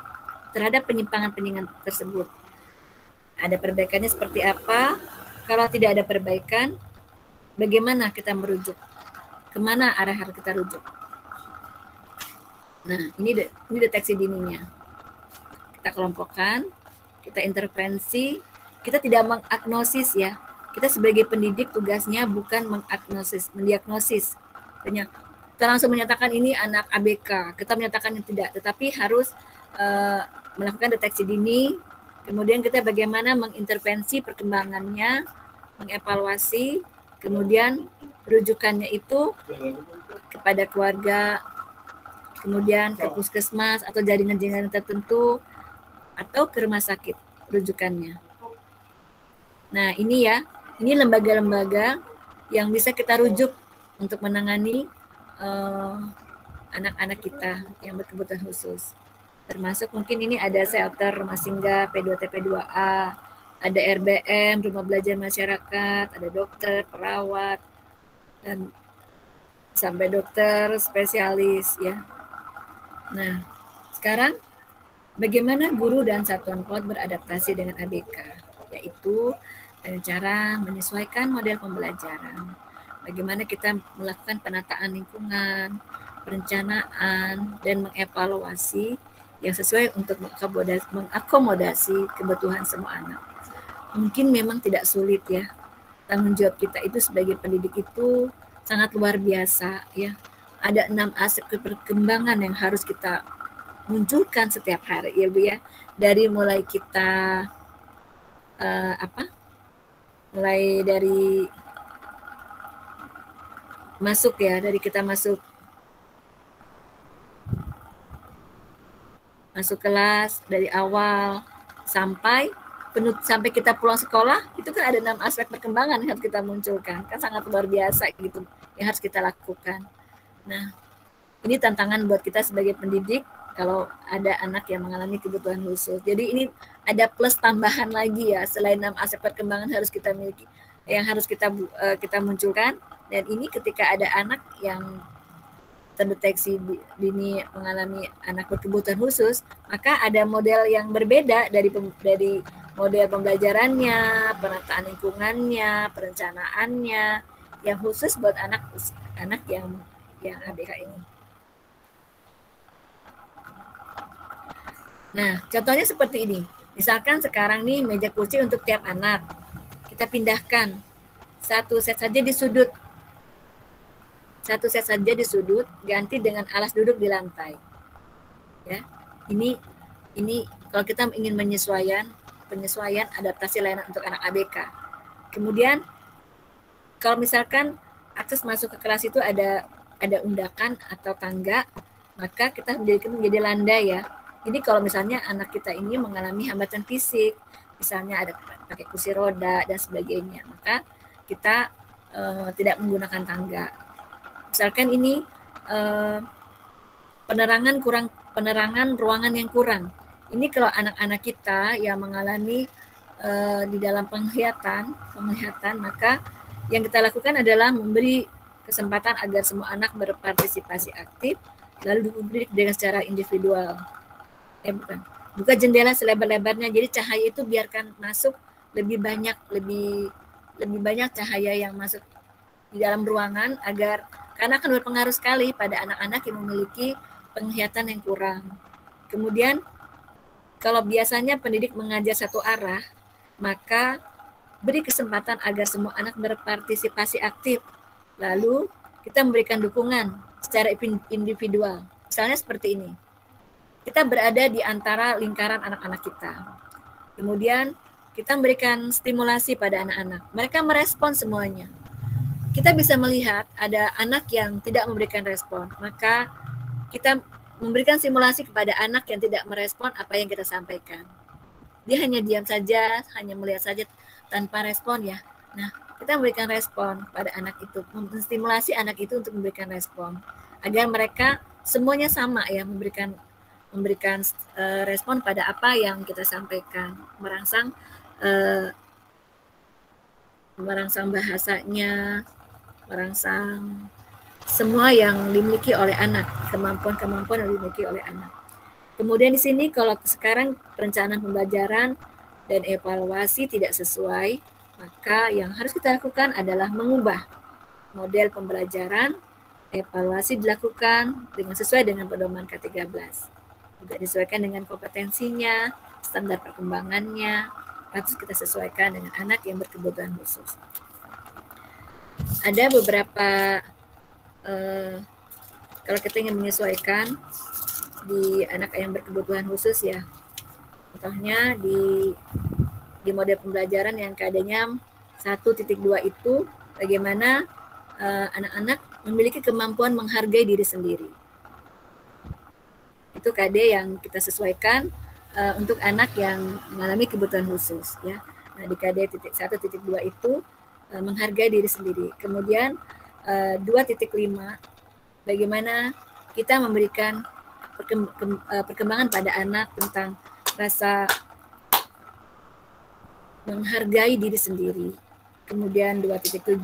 terhadap penyimpangan-penyimpangan tersebut. Ada perbaikannya seperti apa? Kalau tidak ada perbaikan, bagaimana kita merujuk? Kemana arah harus kita rujuk? Nah, ini deteksi dininya. Kita kelompokkan, kita intervensi, kita tidak mengagnosis ya. Kita sebagai pendidik tugasnya bukan mengagnosis, mendiagnosis. Kita langsung menyatakan ini anak ABK, kita menyatakan yang tidak, tetapi harus melakukan deteksi dini, kemudian kita bagaimana mengintervensi perkembangannya, mengevaluasi, kemudian rujukannya itu kepada keluarga, kemudian ke puskesmas atau jaringan-jaringan tertentu, atau ke rumah sakit rujukannya. Nah, ini lembaga-lembaga yang bisa kita rujuk untuk menangani anak-anak kita yang berkebutuhan khusus. Termasuk mungkin ini ada shelter rumah singgah P2T P2A, ada RBM, rumah belajar masyarakat, ada dokter, perawat, dan sampai dokter spesialis ya. Nah, sekarang bagaimana guru dan satuan PAUD beradaptasi dengan ABK, yaitu dengan cara menyesuaikan model pembelajaran. Bagaimana kita melakukan penataan lingkungan, perencanaan, dan mengevaluasi yang sesuai untuk mengakomodasi kebutuhan semua anak. Mungkin memang tidak sulit ya. Tanggung jawab kita itu sebagai pendidik itu sangat luar biasa ya. Ada 6 aspek perkembangan yang harus kita munculkan setiap hari ya Bu ya. Dari mulai kita mulai dari masuk ya, dari kita masuk kelas dari awal sampai kita pulang sekolah, itu kan ada 6 aspek perkembangan yang harus kita munculkan, kan sangat luar biasa gitu yang harus kita lakukan. Nah, ini tantangan buat kita sebagai pendidik kalau ada anak yang mengalami kebutuhan khusus. Jadi ini ada plus tambahan lagi ya, selain 6 aspek perkembangan harus kita miliki, yang harus kita munculkan. Dan ini ketika ada anak yang terdeteksi dini mengalami anak berkebutuhan khusus, maka ada model yang berbeda dari model pembelajarannya, penataan lingkungannya, perencanaannya, yang khusus buat anak yang ABK ini. Nah, contohnya seperti ini. Misalkan sekarang nih meja kursi untuk tiap anak. Kita pindahkan satu set saja di sudut. Ganti dengan alas duduk di lantai. Ya. Ini kalau kita ingin penyesuaian adaptasi layanan untuk anak ABK. Kemudian kalau misalkan akses masuk ke kelas itu ada undakan atau tangga, maka kita menjadi landai ya. Jadi kalau misalnya anak kita ini mengalami hambatan fisik, misalnya ada pakai kursi roda dan sebagainya, maka kita tidak menggunakan tangga. Misalkan ini penerangan ruangan yang kurang. Ini kalau anak-anak kita yang mengalami di dalam penglihatan, maka yang kita lakukan adalah memberi kesempatan agar semua anak berpartisipasi aktif, lalu diberi dengan secara individual. Buka jendela selebar-lebarnya, jadi cahaya itu biarkan masuk lebih banyak cahaya yang masuk di dalam ruangan, karena akan berpengaruh sekali pada anak-anak yang memiliki penglihatan yang kurang. Kemudian kalau biasanya pendidik mengajar satu arah, maka beri kesempatan agar semua anak berpartisipasi aktif. Lalu kita memberikan dukungan secara individual. Misalnya seperti ini. Kita berada di antara lingkaran anak-anak kita. Kemudian kita memberikan stimulasi pada anak-anak. Mereka merespon semuanya. Kita bisa melihat ada anak yang tidak memberikan respon. Maka kita memberikan simulasi kepada anak yang tidak merespon apa yang kita sampaikan. Dia hanya diam saja, hanya melihat saja tanpa respon ya. Nah, kita memberikan respon pada anak itu, menstimulasi anak itu untuk memberikan respon agar mereka semuanya sama ya, memberikan respon pada apa yang kita sampaikan, merangsang bahasanya, merangsang semua yang dimiliki oleh anak, kemampuan-kemampuan yang dimiliki oleh anak. Kemudian di sini kalau sekarang perencanaan pembelajaran dan evaluasi tidak sesuai, maka yang harus kita lakukan adalah mengubah model pembelajaran, evaluasi dilakukan sesuai dengan pedoman K13. Juga disesuaikan dengan kompetensinya, standar perkembangannya, harus kita sesuaikan dengan anak yang berkebutuhan khusus. Ada beberapa, kalau kita ingin menyesuaikan di anak yang berkebutuhan khusus ya, contohnya di model pembelajaran yang keadaannya 1.2 itu bagaimana anak-anak memiliki kemampuan menghargai diri sendiri. Itu KD yang kita sesuaikan untuk anak yang mengalami kebutuhan khusus ya. Nah, di KD 1.2 itu menghargai diri sendiri. Kemudian 2.5 bagaimana kita memberikan perkembangan pada anak tentang rasa menghargai diri sendiri. Kemudian 2.7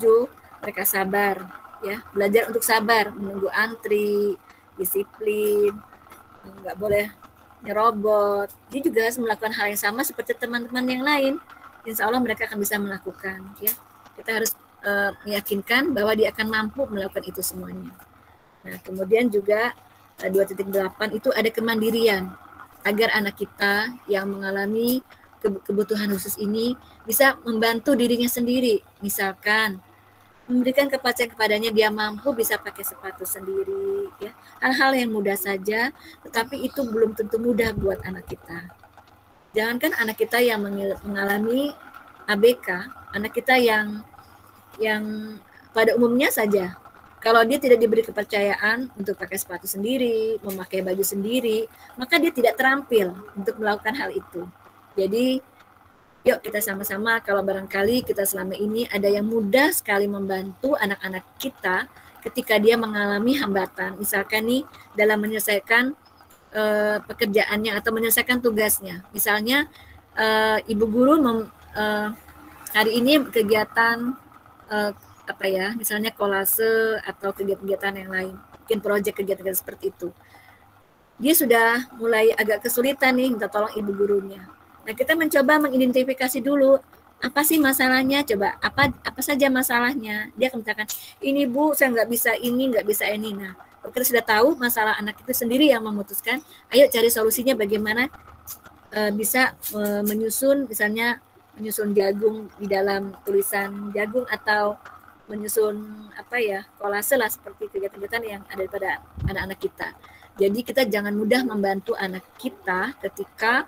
mereka sabar ya, belajar untuk sabar, menunggu antri, disiplin, nggak boleh nyerobot. Dia juga harus melakukan hal yang sama seperti teman-teman yang lain. Insya Allah mereka akan bisa melakukan ya. Kita harus meyakinkan bahwa dia akan mampu melakukan itu semuanya. Nah, kemudian juga 2.8 itu ada kemandirian agar anak kita yang mengalami kebutuhan khusus ini bisa membantu dirinya sendiri. Misalkan memberikan kepercayaan kepadanya dia mampu bisa pakai sepatu sendiri ya. Hal-hal yang mudah saja, tetapi itu belum tentu mudah buat anak kita. Jangankan anak kita yang mengalami ABK, anak kita yang pada umumnya saja, kalau dia tidak diberi kepercayaan untuk pakai sepatu sendiri, memakai baju sendiri, maka dia tidak terampil untuk melakukan hal itu. Jadi, yuk kita sama-sama, kalau barangkali kita selama ini ada yang mudah sekali membantu anak-anak kita ketika dia mengalami hambatan. Misalkan nih, dalam menyelesaikan pekerjaannya atau menyelesaikan tugasnya. Misalnya, ibu guru hari ini kegiatan misalnya kolase atau kegiatan-kegiatan yang lain, mungkin proyek kegiatan seperti itu. Dia sudah mulai agak kesulitan nih, minta tolong ibu gurunya. Nah, kita mencoba mengidentifikasi dulu apa sih masalahnya, coba apa saja masalahnya. Dia akan mengatakan, ini Bu, saya nggak bisa ini, nggak bisa ini. Nah, kita sudah tahu masalah anak itu sendiri yang memutuskan, ayo cari solusinya bagaimana bisa menyusun, misalnya menyusun jagung di dalam tulisan jagung atau menyusun kolase lah, seperti kegiatan-kegiatan yang ada pada anak-anak kita. Jadi kita jangan mudah membantu anak kita ketika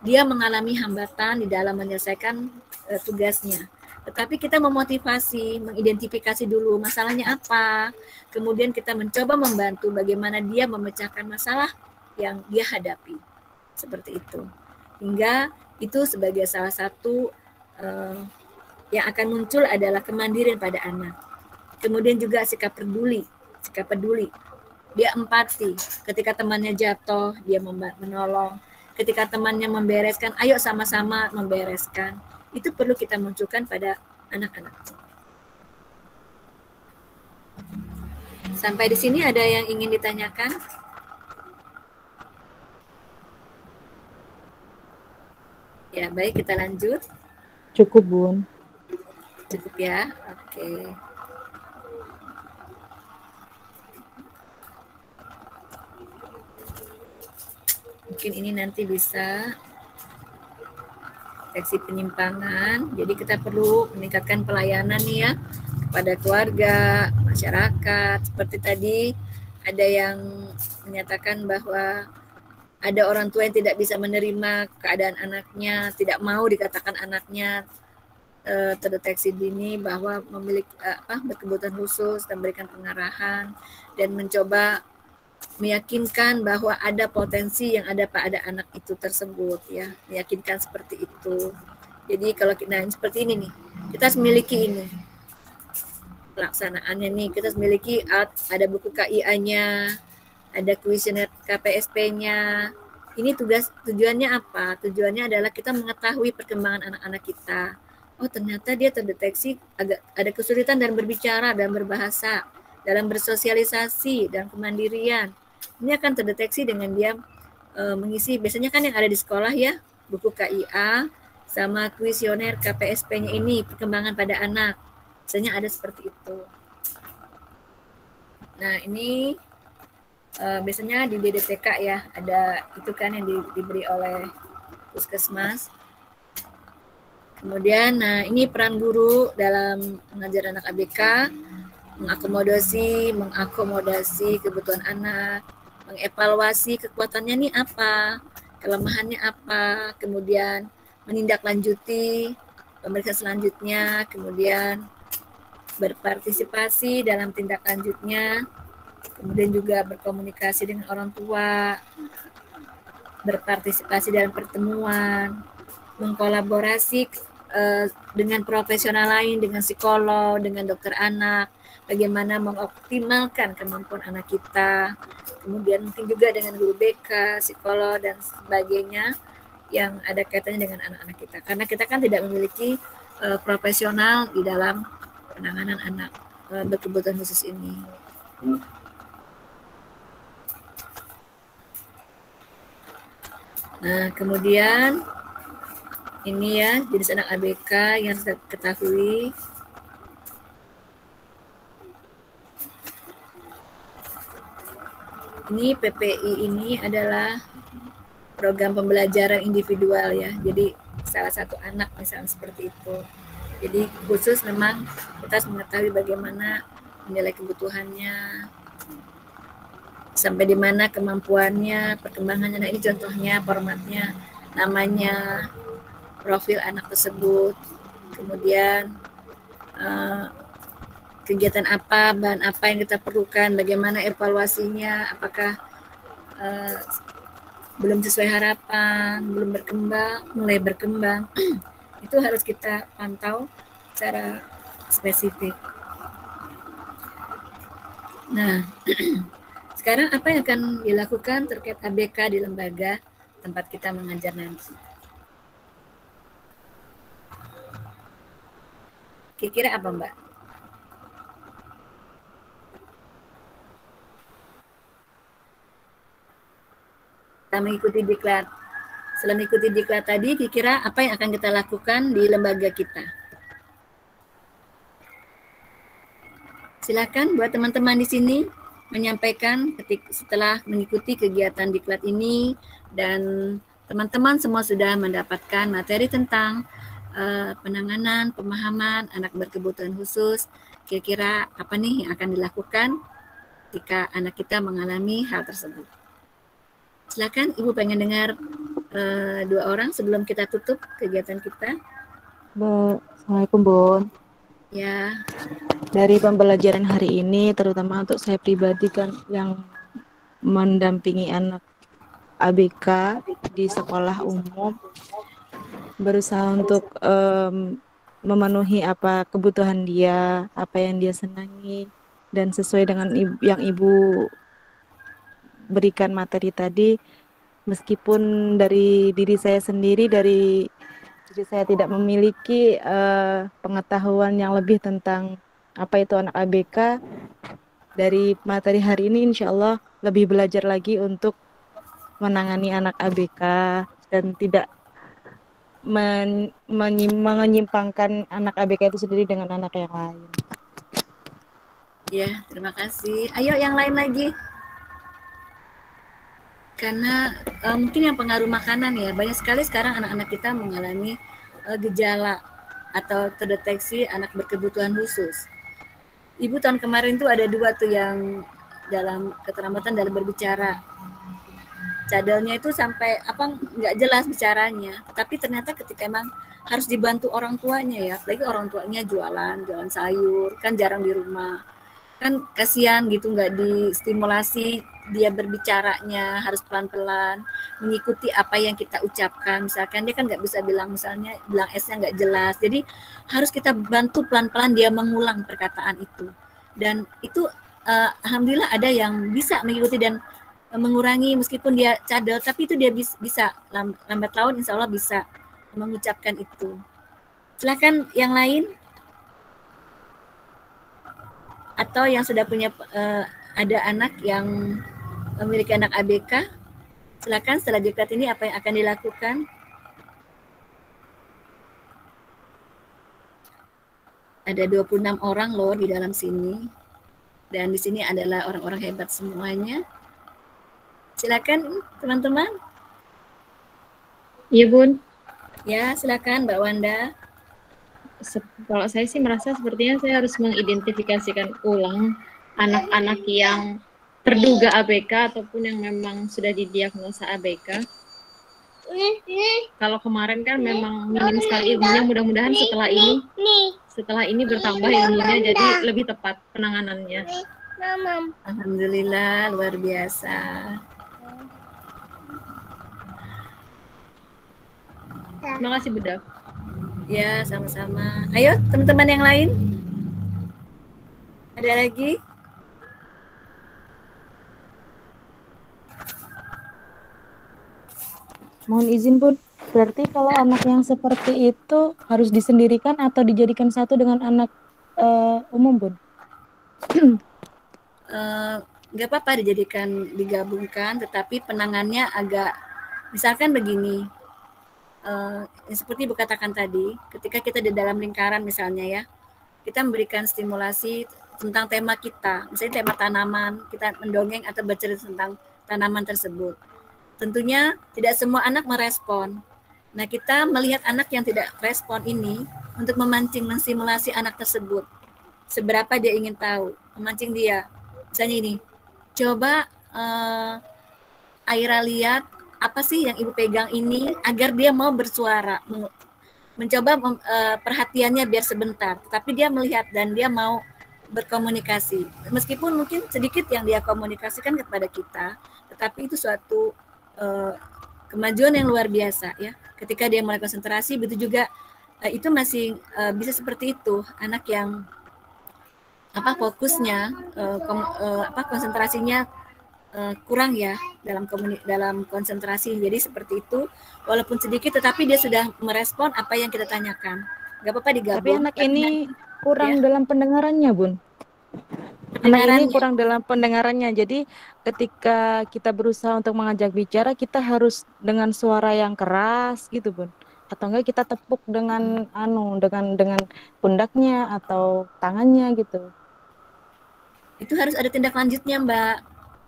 dia mengalami hambatan di dalam menyelesaikan tugasnya. Tetapi kita memotivasi, mengidentifikasi dulu masalahnya apa, kemudian kita mencoba membantu bagaimana dia memecahkan masalah yang dia hadapi. Seperti itu. Hingga itu sebagai salah satu yang akan muncul adalah kemandirian pada anak. Kemudian juga sikap peduli sikap peduli. Dia empati. Ketika temannya jatuh, dia menolong. Ketika temannya membereskan, ayo sama-sama membereskan. Itu perlu kita munculkan pada anak-anak. Sampai di sini ada yang ingin ditanyakan? Ya, baik, kita lanjut. Cukup, Bun. Cukup ya, oke. Mungkin ini nanti bisa deteksi penyimpangan. Jadi kita perlu meningkatkan pelayanan nih ya kepada keluarga, masyarakat. Seperti tadi ada yang menyatakan bahwa ada orang tua yang tidak bisa menerima keadaan anaknya, tidak mau dikatakan anaknya terdeteksi dini bahwa memiliki berkebutuhan khusus dan memberikan pengarahan dan mencoba meyakinkan bahwa ada potensi yang ada pada anak itu tersebut ya, meyakinkan seperti itu. Jadi kalau kita seperti ini nih, kita harus memiliki ini pelaksanaannya nih, kita harus memiliki ada buku KIA-nya, ada kuesioner KPSP-nya. Ini tujuannya apa? Tujuannya adalah kita mengetahui perkembangan anak-anak kita. Oh, ternyata dia terdeteksi agak ada kesulitan dalam berbicara dan berbahasa, dalam bersosialisasi dan kemandirian. Ini akan terdeteksi dengan dia mengisi, biasanya kan yang ada di sekolah ya, buku KIA sama kuesioner KPSP-nya ini, perkembangan pada anak. Biasanya ada seperti itu. Nah, ini biasanya di DDTK ya, ada itu kan yang diberi oleh Puskesmas. Kemudian, nah ini peran guru dalam mengajar anak ABK, mengakomodasi kebutuhan anak, mengevaluasi kekuatannya nih apa, kelemahannya apa, kemudian menindaklanjuti pemeriksaan selanjutnya, kemudian berpartisipasi dalam tindak lanjutnya, kemudian juga berkomunikasi dengan orang tua, berpartisipasi dalam pertemuan, mengkolaborasi dengan profesional lain, dengan psikolog, dengan dokter anak, bagaimana mengoptimalkan kemampuan anak kita, kemudian mungkin juga dengan guru BK, psikolog, dan sebagainya yang ada kaitannya dengan anak-anak kita. Karena kita kan tidak memiliki profesional di dalam penanganan anak berkebutuhan khusus ini. Nah, kemudian ini ya jenis anak ABK yang harus kita ketahui. Ini PPI ini adalah program pembelajaran individual ya. Jadi salah satu anak misalnya seperti itu. Jadi khusus memang kita harus mengetahui bagaimana menilai kebutuhannya, sampai di mana kemampuannya, perkembangannya. Nah, ini contohnya, formatnya, namanya, profil anak tersebut, kemudian kegiatan apa, bahan apa yang kita perlukan, bagaimana evaluasinya, apakah belum sesuai harapan, belum berkembang, mulai berkembang, itu harus kita pantau secara spesifik. Nah, sekarang apa yang akan dilakukan terkait ABK di lembaga tempat kita mengajar nanti? Kira-kira apa, Mbak? Kita mengikuti diklat. Setelah mengikuti diklat tadi, kira-kira apa yang akan kita lakukan di lembaga kita? Silakan buat teman-teman di sini menyampaikan setelah mengikuti kegiatan diklat ini, dan teman-teman semua sudah mendapatkan materi tentang penanganan, pemahaman anak berkebutuhan khusus. Kira-kira apa nih yang akan dilakukan jika anak kita mengalami hal tersebut? Silakan, Ibu pengen dengar 2 orang sebelum kita tutup kegiatan kita. Assalamualaikum, Bun. Ya. Dari pembelajaran hari ini, terutama untuk saya pribadi kan yang mendampingi anak ABK di sekolah umum, berusaha untuk memenuhi apa kebutuhan dia, apa yang dia senangi, Dan sesuai dengan yang Ibu berikan materi tadi, meskipun dari diri saya sendiri, dari diri saya tidak memiliki pengetahuan yang lebih tentang apa itu anak ABK, dari materi hari ini insya Allah lebih belajar lagi untuk menangani anak ABK dan tidak menyimpangkan anak ABK itu sendiri dengan anak yang lain. Ya, terima kasih. Ayo yang lain lagi. Karena mungkin yang pengaruh makanan ya, banyak sekali sekarang anak-anak kita mengalami gejala atau terdeteksi anak berkebutuhan khusus. Ibu tahun kemarin tuh ada 2 tuh yang dalam keterlambatan dalam berbicara. Cadelnya itu sampai nggak jelas bicaranya, tapi ternyata ketika emang harus dibantu orang tuanya ya, apalagi orang tuanya jualan sayur, kan jarang di rumah, kan kasihan gitu, nggak distimulasi dia berbicaranya, harus pelan-pelan mengikuti apa yang kita ucapkan. Misalkan dia kan nggak bisa bilang S-nya nggak jelas, jadi harus kita bantu pelan-pelan dia mengulang perkataan itu, dan itu alhamdulillah ada yang bisa mengikuti dan mengurangi meskipun dia cadel, tapi itu dia bisa lambat laun insya Allah bisa mengucapkan itu. Silakan yang lain atau yang sudah punya ada anak yang memiliki anak ABK, silakan setelah diklat ini apa yang akan dilakukan. Ada 26 orang loh di dalam sini, dan di sini adalah orang-orang hebat semuanya. Silakan teman-teman. Iya Bun. Ya, silakan Mbak Wanda. Kalau saya sih merasa sepertinya saya harus mengidentifikasikan ulang anak-anak yang terduga ABK ataupun yang memang sudah didiagnosa ABK. Kalau kemarin kan memang minim sekali ilmunya, mudah-mudahan setelah ini bertambah ilmunya jadi lebih tepat penanganannya. Alhamdulillah, luar biasa. Terima kasih Budak. Ya, sama-sama. Ayo teman-teman yang lain. Ada lagi? Mohon izin Bun, berarti kalau anak yang seperti itu harus disendirikan atau dijadikan satu dengan anak umum Bun? Nggak apa-apa digabungkan, tetapi penangannya agak, misalkan begini, seperti Ibu katakan tadi, ketika kita di dalam lingkaran misalnya ya, kita memberikan stimulasi tentang tema kita, misalnya tema tanaman, kita mendongeng atau bercerita tentang tanaman tersebut. Tentunya tidak semua anak merespon. Nah, kita melihat anak yang tidak respon ini untuk menstimulasi anak tersebut. Seberapa dia ingin tahu, memancing dia. Misalnya ini, coba Aira lihat apa sih yang Ibu pegang ini, agar dia mau bersuara, mencoba perhatiannya biar sebentar, tapi dia melihat dan dia mau berkomunikasi. Meskipun mungkin sedikit yang dia komunikasikan kepada kita, tetapi itu suatu kemajuan yang luar biasa ya. Ketika dia mulai konsentrasi, begitu juga itu masih bisa seperti itu. Anak yang fokusnya, konsentrasinya kurang ya dalam konsentrasi. Jadi seperti itu, walaupun sedikit tetapi dia sudah merespon apa yang kita tanyakan. Gak apa-apa digabung. Tapi anak ini kurang dalam pendengarannya Bun. Anak ini kurang dalam pendengarannya. Jadi ketika kita berusaha untuk mengajak bicara, kita harus dengan suara yang keras gitu Bun. Atau enggak kita tepuk dengan dengan pundaknya atau tangannya gitu. Itu harus ada tindak lanjutnya Mbak.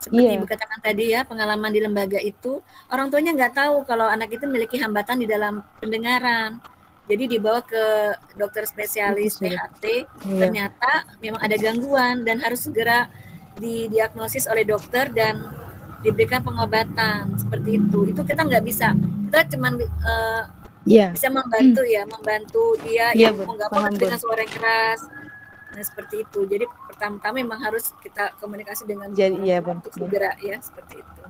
Seperti Ibu katakan tadi ya, pengalaman di lembaga itu, orang tuanya nggak tahu kalau anak itu memiliki hambatan di dalam pendengaran. Jadi dibawa ke dokter spesialis PHT, ternyata memang ada gangguan dan harus segera didiagnosis oleh dokter dan diberikan pengobatan seperti itu. Itu kita nggak bisa, kita cuma bisa membantu dia yang nggak mau dengan suara keras. Nah seperti itu. Jadi pertama-tama memang harus kita komunikasi dengan untuk segera ya seperti itu.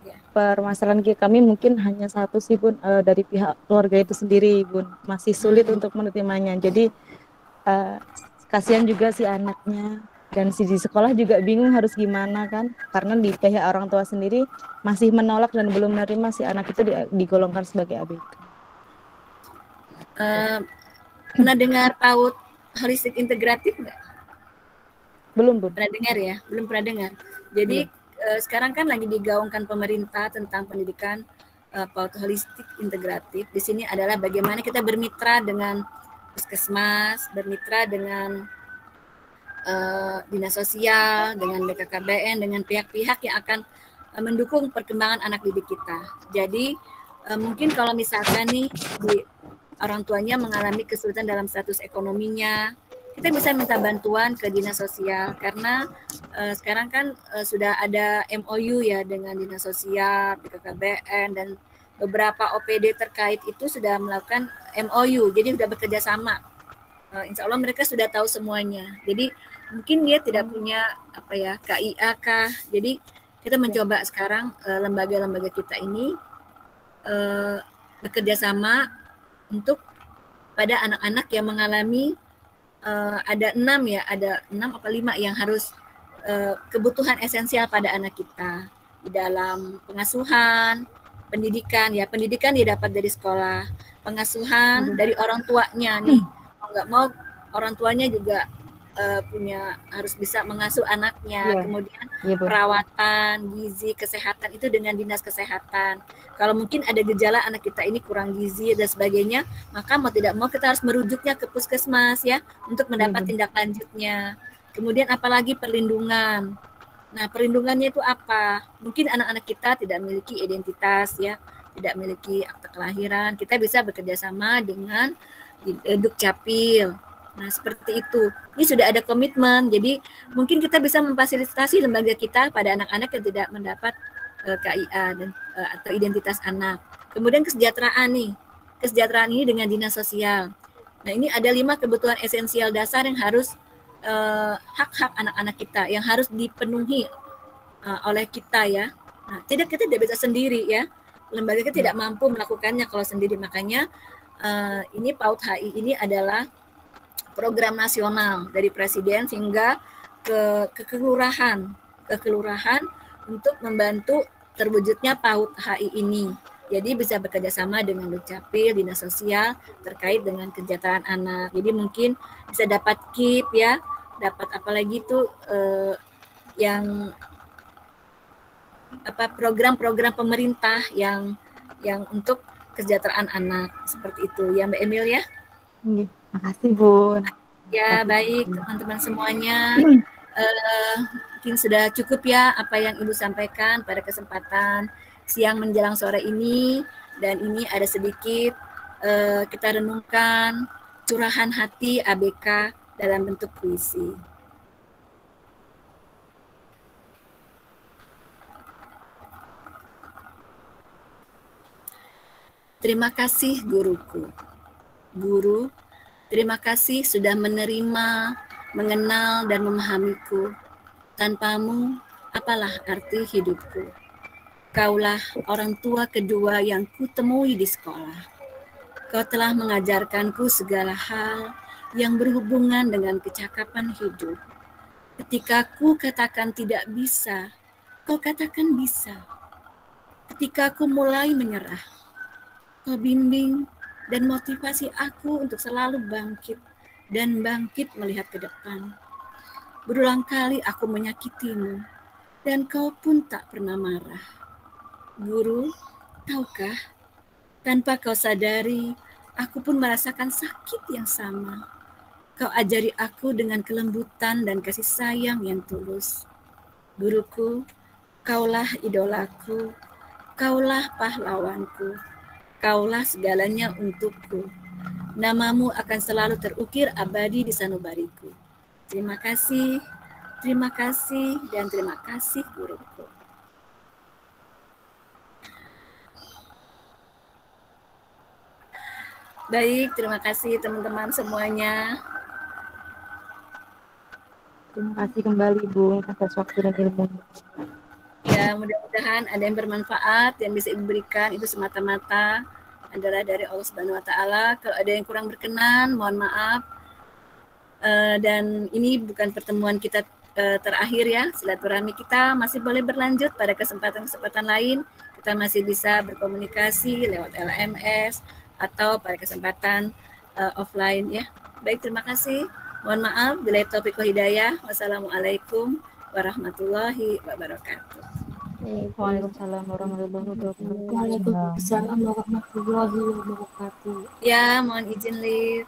Ya. Permasalahan kami mungkin hanya satu sih Bun, dari pihak keluarga itu sendiri Bun, masih sulit untuk menerimanya. Jadi kasihan juga si anaknya, Dan di sekolah juga bingung harus gimana kan, karena di pihak orang tua sendiri masih menolak dan belum menerima si anak itu digolongkan sebagai ABK. Pernah dengar PAUD holistik integratif nggak? Belum, Bu. Pernah dengar ya? Belum pernah dengar. Jadi sekarang kan lagi digaungkan pemerintah tentang pendidikan PAUD holistik integratif. Di sini adalah bagaimana kita bermitra dengan puskesmas, bermitra dengan dinas sosial, dengan BKKBN, dengan pihak-pihak yang akan mendukung perkembangan anak didik kita. Jadi mungkin kalau misalkan nih orang tuanya mengalami kesulitan dalam status ekonominya, kita bisa minta bantuan ke dinas sosial karena sekarang kan sudah ada MOU ya dengan dinas sosial, BKKBN dan beberapa OPD terkait itu sudah melakukan MOU, jadi sudah bekerja sama. Insya Allah mereka sudah tahu semuanya. Jadi mungkin dia tidak punya KIA kah. Jadi kita mencoba sekarang lembaga-lembaga kita ini bekerja sama untuk pada anak-anak yang mengalami ada 6 apa 5 yang harus kebutuhan esensial pada anak kita di dalam pengasuhan, pendidikan ya, pendidikan dia dapat dari sekolah, pengasuhan dari orang tuanya nih, mau nggak mau orang tuanya juga harus bisa mengasuh anaknya, kemudian perawatan, gizi, kesehatan itu dengan dinas kesehatan. Kalau mungkin ada gejala anak kita ini kurang gizi dan sebagainya, maka mau tidak mau kita harus merujuknya ke puskesmas ya untuk mendapat tindak lanjutnya. Kemudian apalagi perlindungan. Nah, perlindungannya itu apa? Mungkin anak-anak kita tidak memiliki identitas ya, tidak memiliki akta kelahiran. Kita bisa bekerja sama dengan Dukcapil. Nah, seperti itu. Ini sudah ada komitmen. Jadi, mungkin kita bisa memfasilitasi lembaga kita pada anak-anak yang tidak mendapat KIA dan atau identitas anak. Kemudian kesejahteraan nih. Kesejahteraan ini dengan dinas sosial. Nah, ini ada 5 kebutuhan esensial dasar yang harus hak-hak anak-anak kita yang harus dipenuhi oleh kita ya. Nah, kita tidak bisa sendiri ya. Lembaga kita tidak mampu melakukannya kalau sendiri. Makanya ini PAUD HI ini adalah program nasional dari Presiden hingga ke kelurahan untuk membantu terwujudnya PAUD HI ini. Jadi bisa bekerja sama dengan Dukcapil, dinas sosial terkait dengan kesejahteraan anak. Jadi mungkin bisa dapat KIP ya, dapat apalagi tuh yang program-program pemerintah yang untuk kesejahteraan anak seperti itu ya Mbak Emil ya. Makasih Bu. Ya baik teman-teman semuanya, mungkin sudah cukup ya apa yang Ibu sampaikan pada kesempatan siang menjelang sore ini, dan ini ada sedikit kita renungkan curahan hati ABK dalam bentuk puisi. Terima kasih guruku. Guru, terima kasih sudah menerima, mengenal, dan memahamiku. Tanpamu, apalah arti hidupku? Kaulah orang tua kedua yang kutemui di sekolah. Kau telah mengajarkanku segala hal yang berhubungan dengan kecakapan hidup. Ketika ku katakan tidak bisa, kau katakan bisa. Ketika ku mulai menyerah, kau bimbing dan motivasi aku untuk selalu bangkit dan bangkit melihat ke depan. Berulang kali aku menyakitimu dan kau pun tak pernah marah. Guru, tahukah, tanpa kau sadari, aku pun merasakan sakit yang sama. Kau ajari aku dengan kelembutan dan kasih sayang yang tulus. Guruku, kaulah idolaku, kaulah pahlawanku. Kaulah segalanya untukku. Namamu akan selalu terukir abadi di sanubariku. Terima kasih, dan terima kasih guruku. Baik, terima kasih teman-teman semuanya. Terima kasih kembali Bu atas waktu dan ilmu. Ya, mudah-mudahan ada yang bermanfaat, yang bisa diberikan itu semata-mata adalah dari Allah Subhanahu wa Ta'ala. Kalau ada yang kurang berkenan, mohon maaf. Dan ini bukan pertemuan kita terakhir ya, silaturahmi kita masih boleh berlanjut pada kesempatan-kesempatan lain. Kita masih bisa berkomunikasi lewat LMS atau pada kesempatan offline ya. Baik, terima kasih. Mohon maaf bila taufiq wal hidayah. Wassalamualaikum warahmatullahi wabarakatuh. Waalaikumsalam warahmatullahi wabarakatuh. Waalaikumsalam warahmatullahi wabarakatuh. Ya, mohon izin Lid.